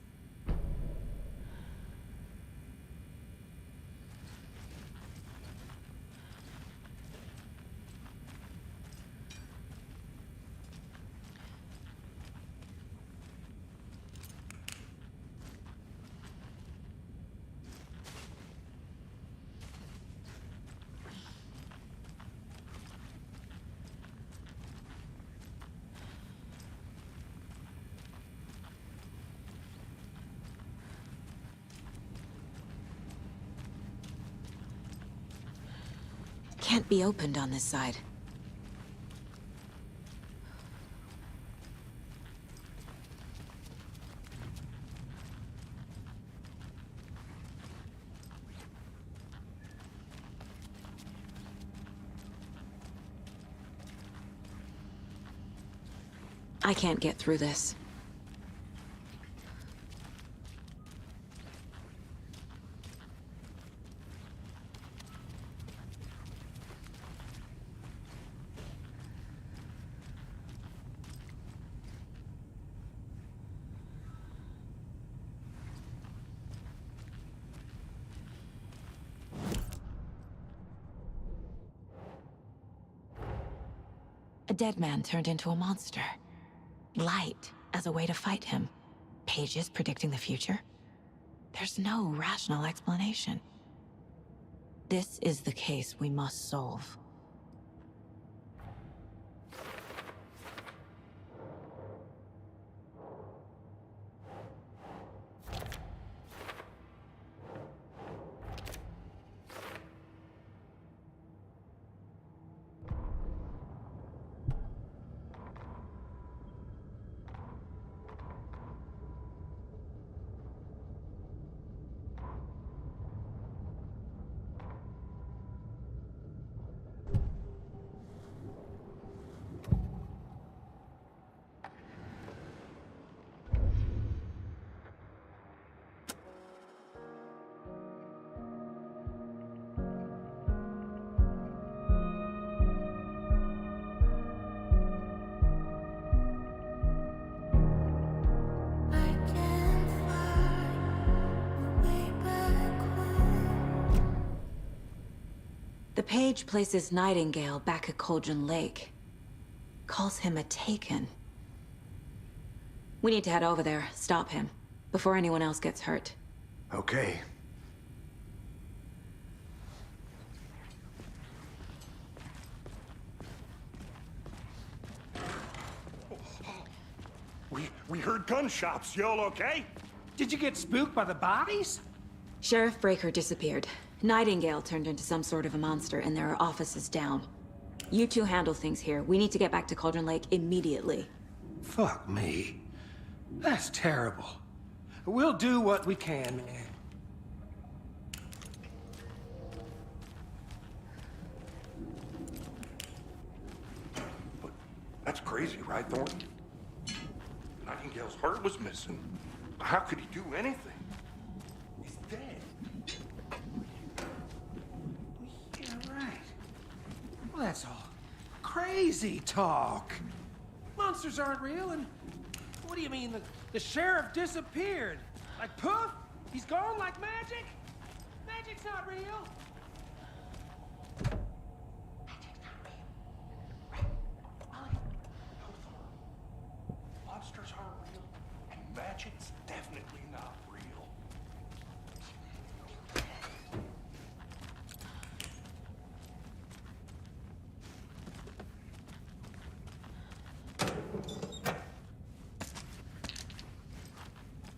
Can't be opened on this side. I can't get through this. A dead man turned into a monster. Light as a way to fight him. Pages predicting the future. There's no rational explanation. This is the case we must solve. The page places Nightingale back at Cauldron Lake. Calls him a Taken. We need to head over there, stop him, before anyone else gets hurt.
Okay.
We heard gunshots. Y'all okay?
Did you get spooked by the bodies?
Sheriff Breaker disappeared. Nightingale turned into some sort of a monster, and there are offices down. You two handle things here. We need to get back to Cauldron Lake immediately.
Fuck me. That's terrible. We'll do what we can, man.
That's crazy, right, Thornton? Nightingale's heart was missing. How could he do anything? He's dead.
Yeah, right. Well, that's all crazy talk. Monsters aren't real, and what do you mean the sheriff disappeared? Like poof? He's gone like magic? Magic's not real.
Monsters aren't real, and magic's definitely not real.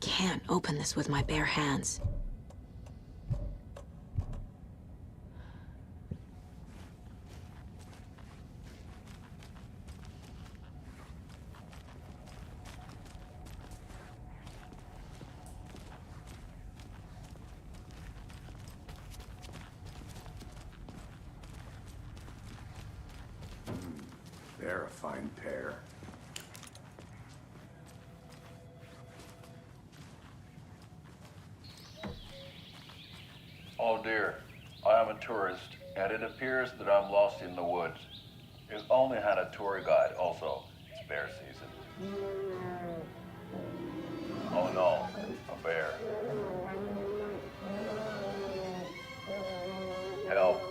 Can't open this with my bare hands.
They're a fine pair.
Oh dear, I am a tourist, and it appears that I'm lost in the woods. I've only had a tour guide, also. It's bear season. Oh no, a bear. Help.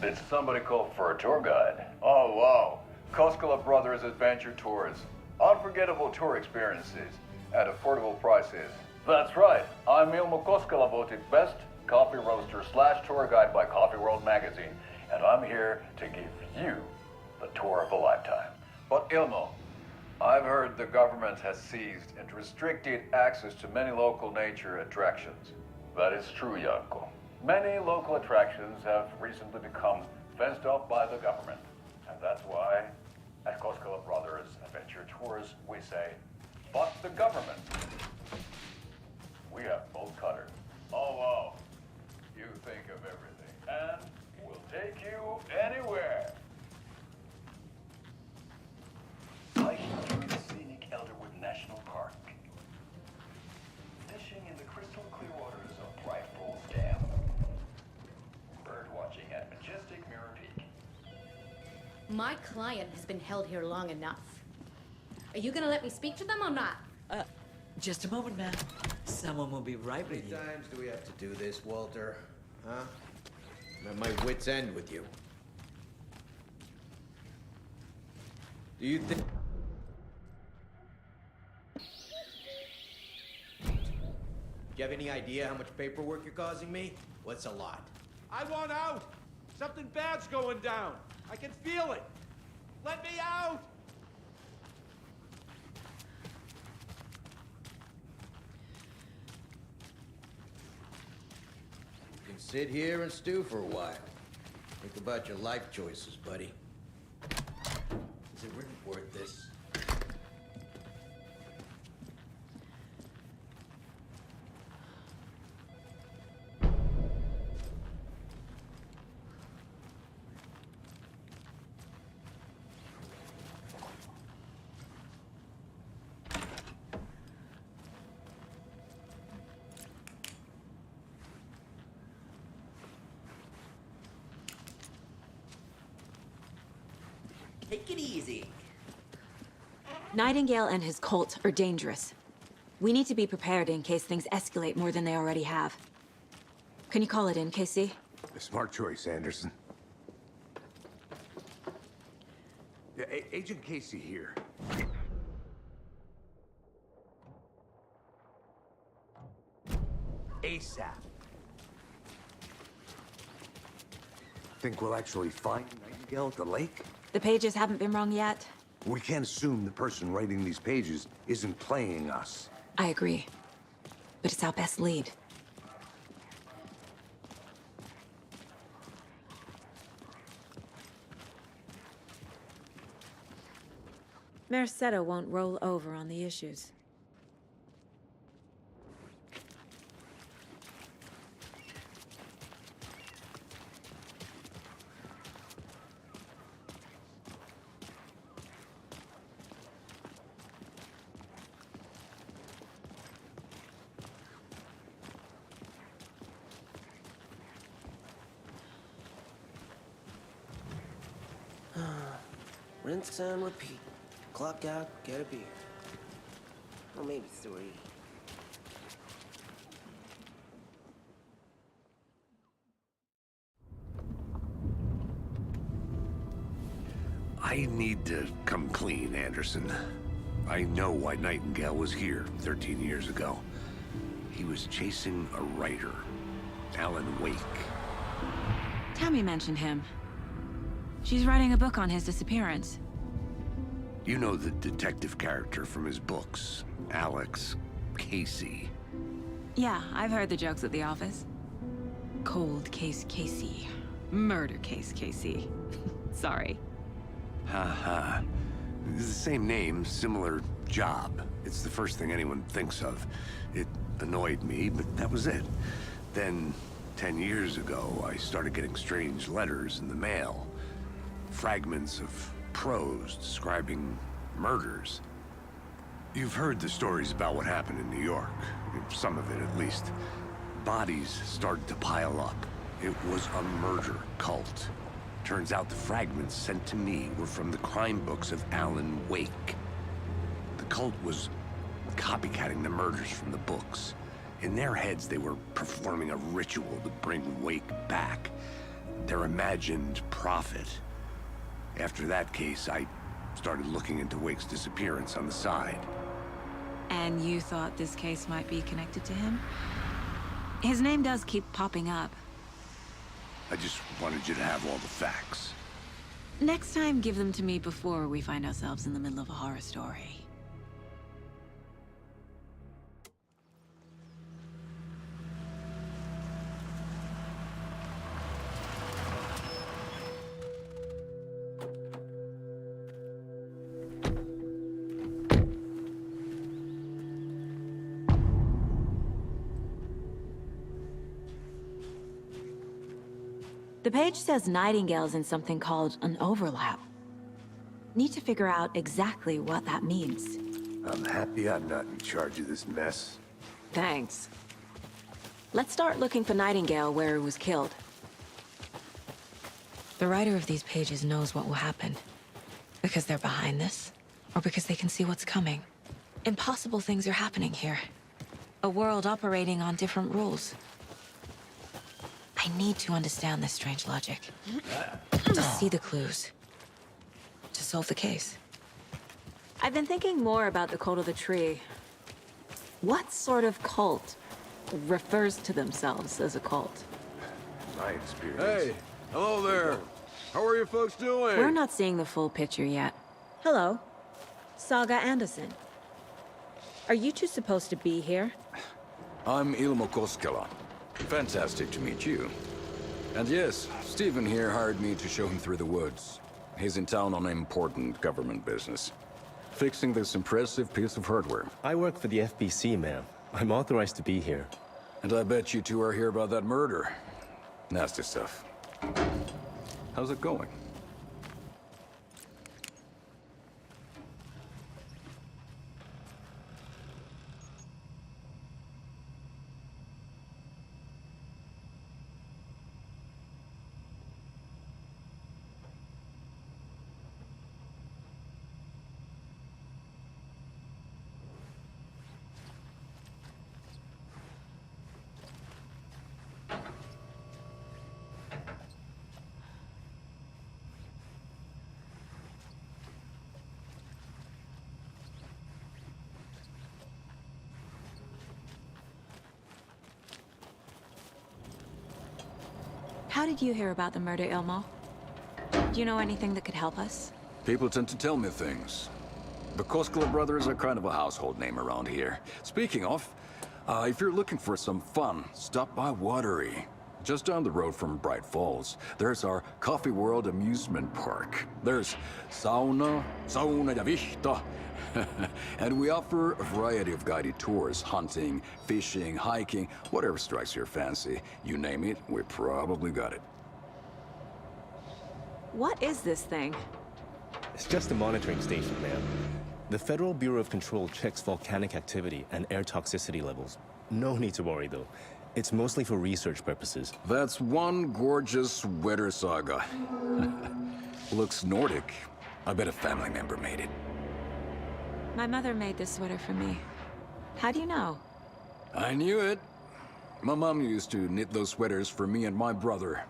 Did somebody call for a tour guide? Oh wow, Koskela Brothers Adventure Tours. Unforgettable tour experiences at affordable prices. That's right. I'm Ilmo Koskela, voted best coffee roaster / tour guide by Coffee World magazine, and I'm here to give you the tour of a lifetime. But Ilmo, I've heard the government has seized and restricted access to many local nature attractions. That is true, Janko. Many local attractions have recently become fenced off by the government, and that's why at Koskela Brothers Adventure Tours, we say, fuck the government. We have both cutters. Oh, wow. You think of everything, and we'll take you anywhere. Hiking through the scenic Elderwood National Park. Fishing in the crystal clear waters of Bright Falls Dam. Bird watching at majestic Mirror Peak.
My client has been held here long enough. Are you gonna let me speak to them or not?
Just a moment, ma'am. Someone will be right with you.
How many times do we have to do this, Walter? Huh? I'm at my wit's end with you. Do you think... Do you have any idea how much paperwork you're causing me? What's a lot?
I want out! Something bad's going down. I can feel it. Let me out!
You can sit here and stew for a while. Think about your life choices, buddy. Is it really worth this?
Take it easy.
Nightingale and his cult are dangerous. We need to be prepared in case things escalate more than they already have. Can you call it in, KC?
A smart choice, Anderson. Yeah, Agent Casey here. ASAP. Think we'll actually find Nightingale at the lake?
The pages haven't been wrong yet.
We can't assume the person writing these pages isn't playing us.
I agree. But it's our best lead. Mercado won't roll over on the issues.
Rinse and repeat. Clock out, get a beer. Or maybe 3.
I need to come clean, Anderson. I know why Nightingale was here 13 years ago. He was chasing a writer, Alan Wake.
Tammy mentioned him. She's writing a book on his disappearance.
You know the detective character from his books, Alex Casey.
Yeah, I've heard the jokes at the office. Cold case Casey. Murder case Casey. Sorry.
Ha. It's the same name, similar job. It's the first thing anyone thinks of. It annoyed me, but that was it. Then, 10 years ago, I started getting strange letters in the mail. Fragments of prose describing murders. You've heard the stories about what happened in New York. Some of it, at least. Bodies started to pile up. It was a murder cult. Turns out the fragments sent to me were from the crime books of Alan Wake. The cult was copycatting the murders from the books. In their heads, they were performing a ritual to bring Wake back. Their imagined prophet. After that case, I started looking into Wake's disappearance on the side.
And you thought this case might be connected to him? His name does keep popping up.
I just wanted you to have all the facts.
Next time, give them to me before we find ourselves in the middle of a horror story. The page says Nightingale's in something called an overlap. Need to figure out exactly what that means.
I'm happy I'm not in charge of this mess.
Thanks. Let's start looking for Nightingale where he was killed. The writer of these pages knows what will happen. Because they're behind this, or because they can see what's coming. Impossible things are happening here. A world operating on different rules. I need to understand this strange logic. To see the clues. To solve the case. I've been thinking more about the cult of the tree. What sort of cult refers to themselves as a cult?
My experience.
Hey, hello there. How are you folks doing?
We're not seeing the full picture yet. Hello. Saga Anderson. Are you two supposed to be here?
I'm Ilmo Koskela. Fantastic to meet you. And yes, Stephen here hired me to show him through the woods. He's in town on important government business. Fixing this impressive piece of hardware.
I work for the FBC, ma'am. I'm authorized to be here.
And I bet you two are here about that murder. Nasty stuff. How's it going?
How did you hear about the murder, Ilmo? Do you know anything that could help us?
People tend to tell me things. The Koskela brothers are kind of a household name around here. Speaking of, if you're looking for some fun, stop by Watery. Just down the road from Bright Falls, there's our Coffee World amusement park. There's sauna ja vihta. And we offer a variety of guided tours, hunting, fishing, hiking, whatever strikes your fancy. You name it, we probably got it.
What is this thing?
It's just a monitoring station, ma'am. The Federal Bureau of Control checks volcanic activity and air toxicity levels. No need to worry, though. It's mostly for research purposes.
That's one gorgeous weather saga. Looks Nordic. I bet a family member made it.
My mother made this sweater for me. How do you know?
I knew it. My mom used to knit those sweaters for me and my brother.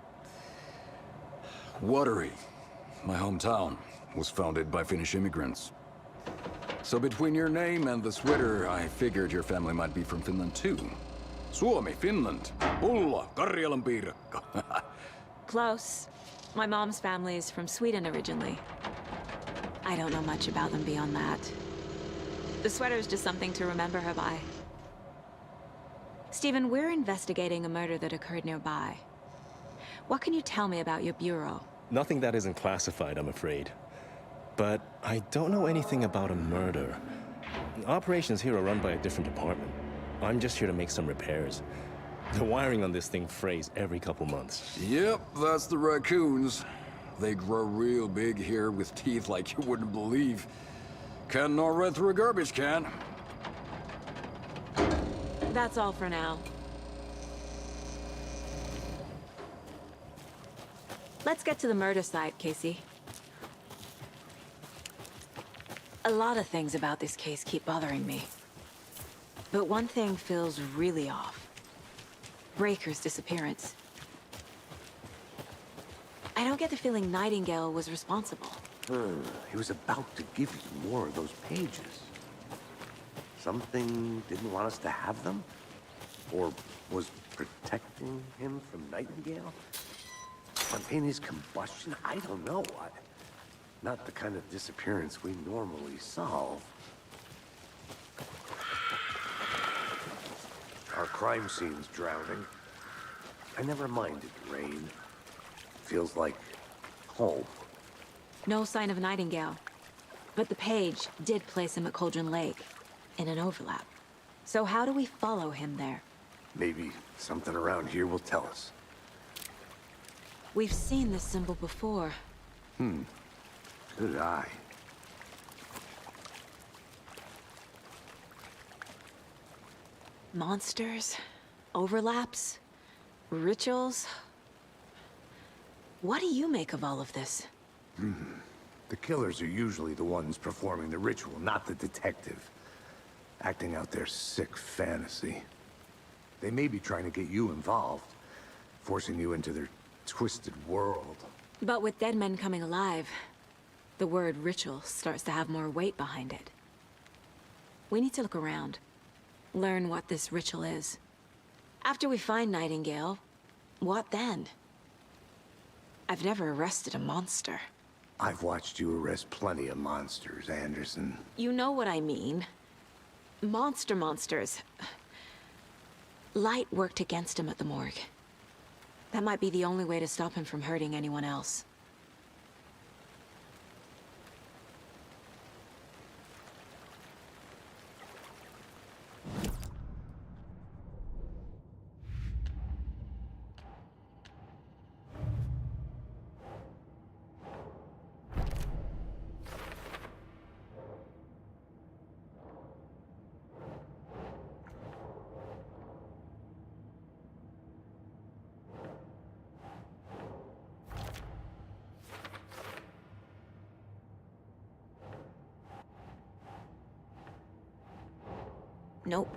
Watery, my hometown, was founded by Finnish immigrants. So between your name and the sweater, I figured your family might be from Finland too. Suomi, Finland. Ulla, Karjalan piirakka.
Close. My mom's family is from Sweden originally. I don't know much about them beyond that. The sweater is just something to remember her by. Stephen, we're investigating a murder that occurred nearby. What can you tell me about your bureau?
Nothing that isn't classified, I'm afraid. But I don't know anything about a murder. Operations here are run by a different department. I'm just here to make some repairs. The wiring on this thing frays every couple months.
Yep, that's the raccoons. They grow real big here with teeth like you wouldn't believe. Can't gnaw right through a garbage can.
That's all for now. Let's get to the murder site, Casey. A lot of things about this case keep bothering me. But one thing feels really off. Breaker's disappearance. I don't get the feeling Nightingale was responsible.
He was about to give you more of those pages. Something didn't want us to have them? Or was protecting him from Nightingale? Spontaneous combustion? I don't know. Not the kind of disappearance we normally solve. Our crime scene's drowning. I never minded rain. Feels like home.
No sign of Nightingale. But the page did place him at Cauldron Lake, in an overlap. So how do we follow him there?
Maybe something around here will tell us.
We've seen this symbol before.
Good eye.
Monsters? Overlaps? Rituals? What do you make of all of this?
The killers are usually the ones performing the ritual, not the detective. Acting out their sick fantasy. They may be trying to get you involved, forcing you into their twisted world.
But with dead men coming alive, the word ritual starts to have more weight behind it. We need to look around. Learn what this ritual is. After we find Nightingale, what then? I've never arrested a monster.
I've watched you arrest plenty of monsters, Anderson.
You know what I mean. Monsters. Light worked against him at the morgue. That might be the only way to stop him from hurting anyone else. Nope.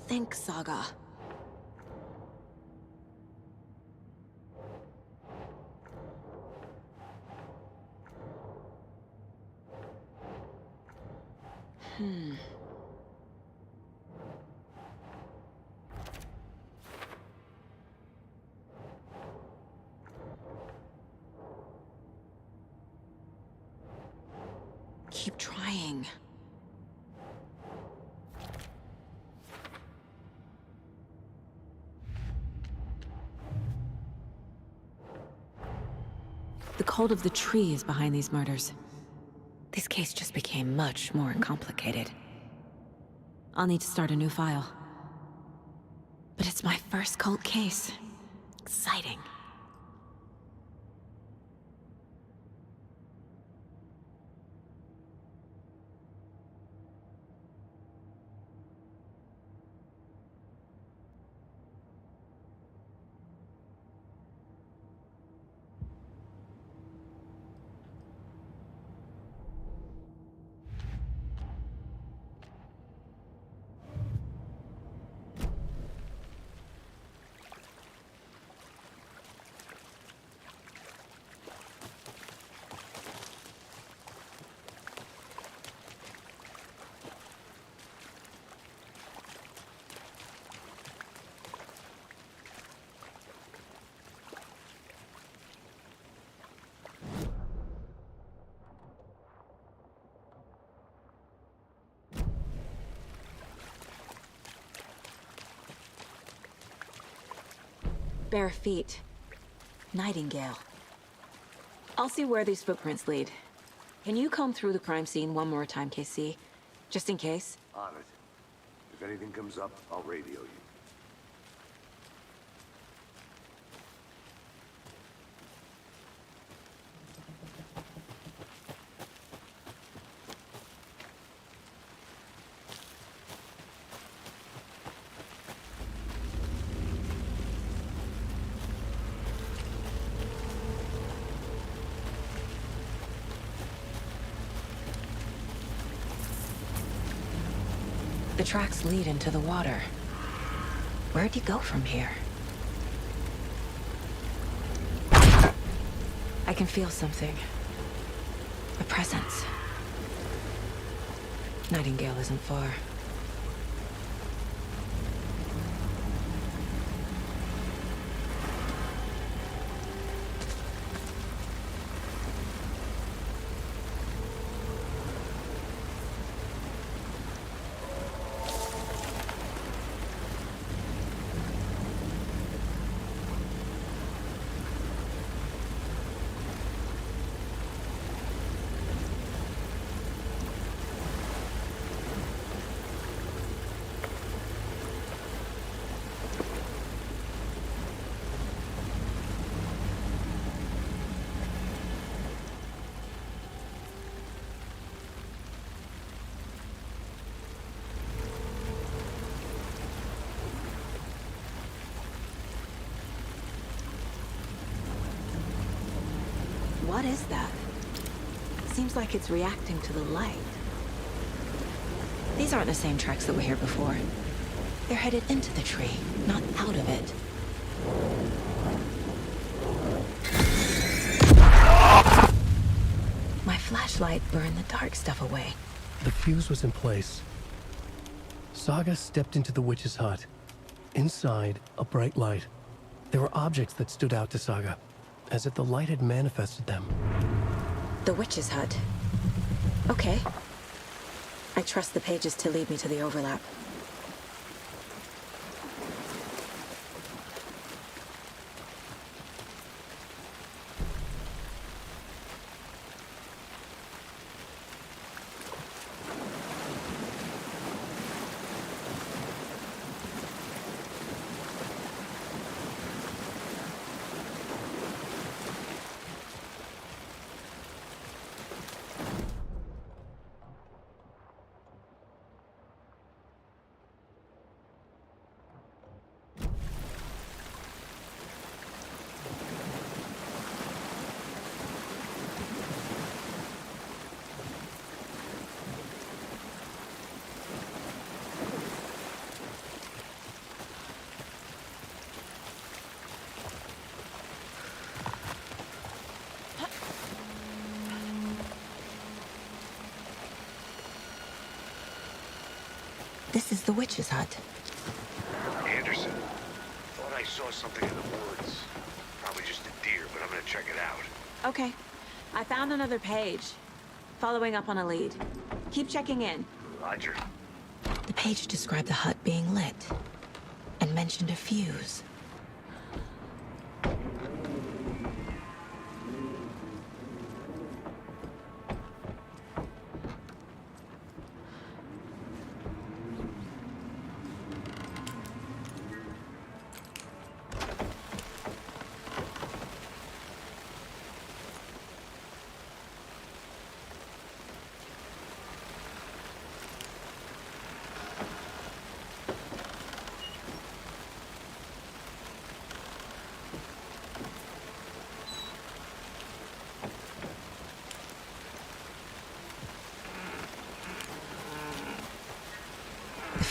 Think, Saga. Keep trying.
The cult of the tree is behind these murders. This case just became much more complicated. I'll need to start a new file. But it's my first cult case. Exciting. Bare feet. Nightingale. I'll see where these footprints lead. Can you comb through the crime scene one more time, KC? Just in case?
On it. If anything comes up, I'll radio you.
The tracks lead into the water. Where'd you go from here? I can feel something. A presence. Nightingale isn't far. What is that? Seems like it's reacting to the light. These aren't the same tracks that were here before. They're headed into the tree, not out of it. My flashlight burned the dark stuff away.
The fuse was in place. Saga stepped into the witch's hut. Inside, a bright light. There were objects that stood out to Saga, as if the light had manifested them.
The witch's hut. Okay. I trust the pages to lead me to the overlap. This is the witch's hut.
Anderson, thought I saw something in the woods. Probably just a deer, but I'm gonna check it out.
Okay. I found another page. Following up on a lead. Keep checking in.
Roger.
The page described the hut being lit and mentioned a fuse.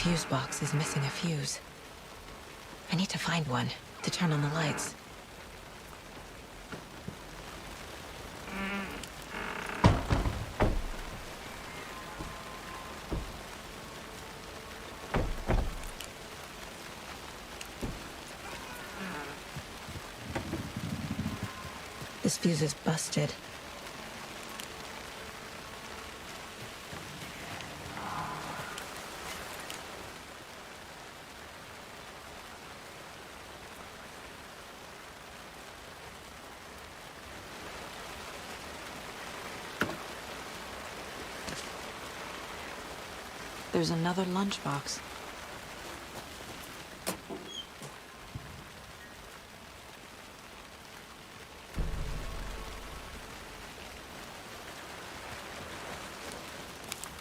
fuse box is missing a fuse. I need to find one to turn on the lights. This fuse is busted. There's another lunchbox.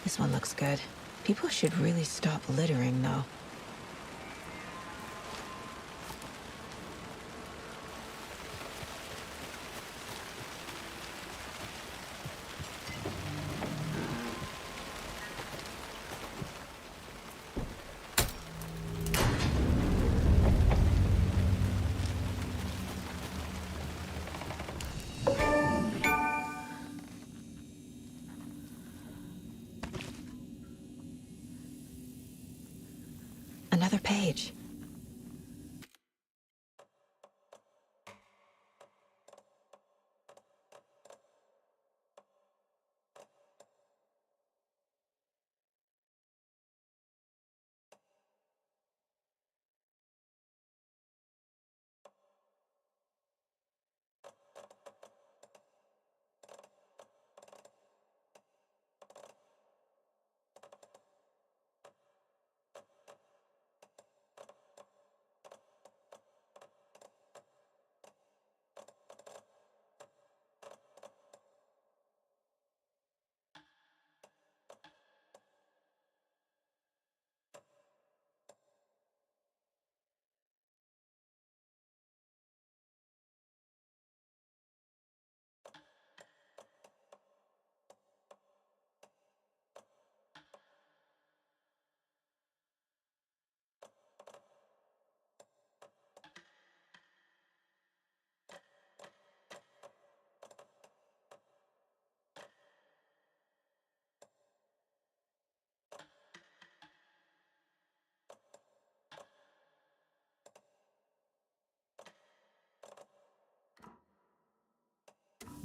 This one looks good. People should really stop littering, though. Another page.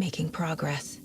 Making progress.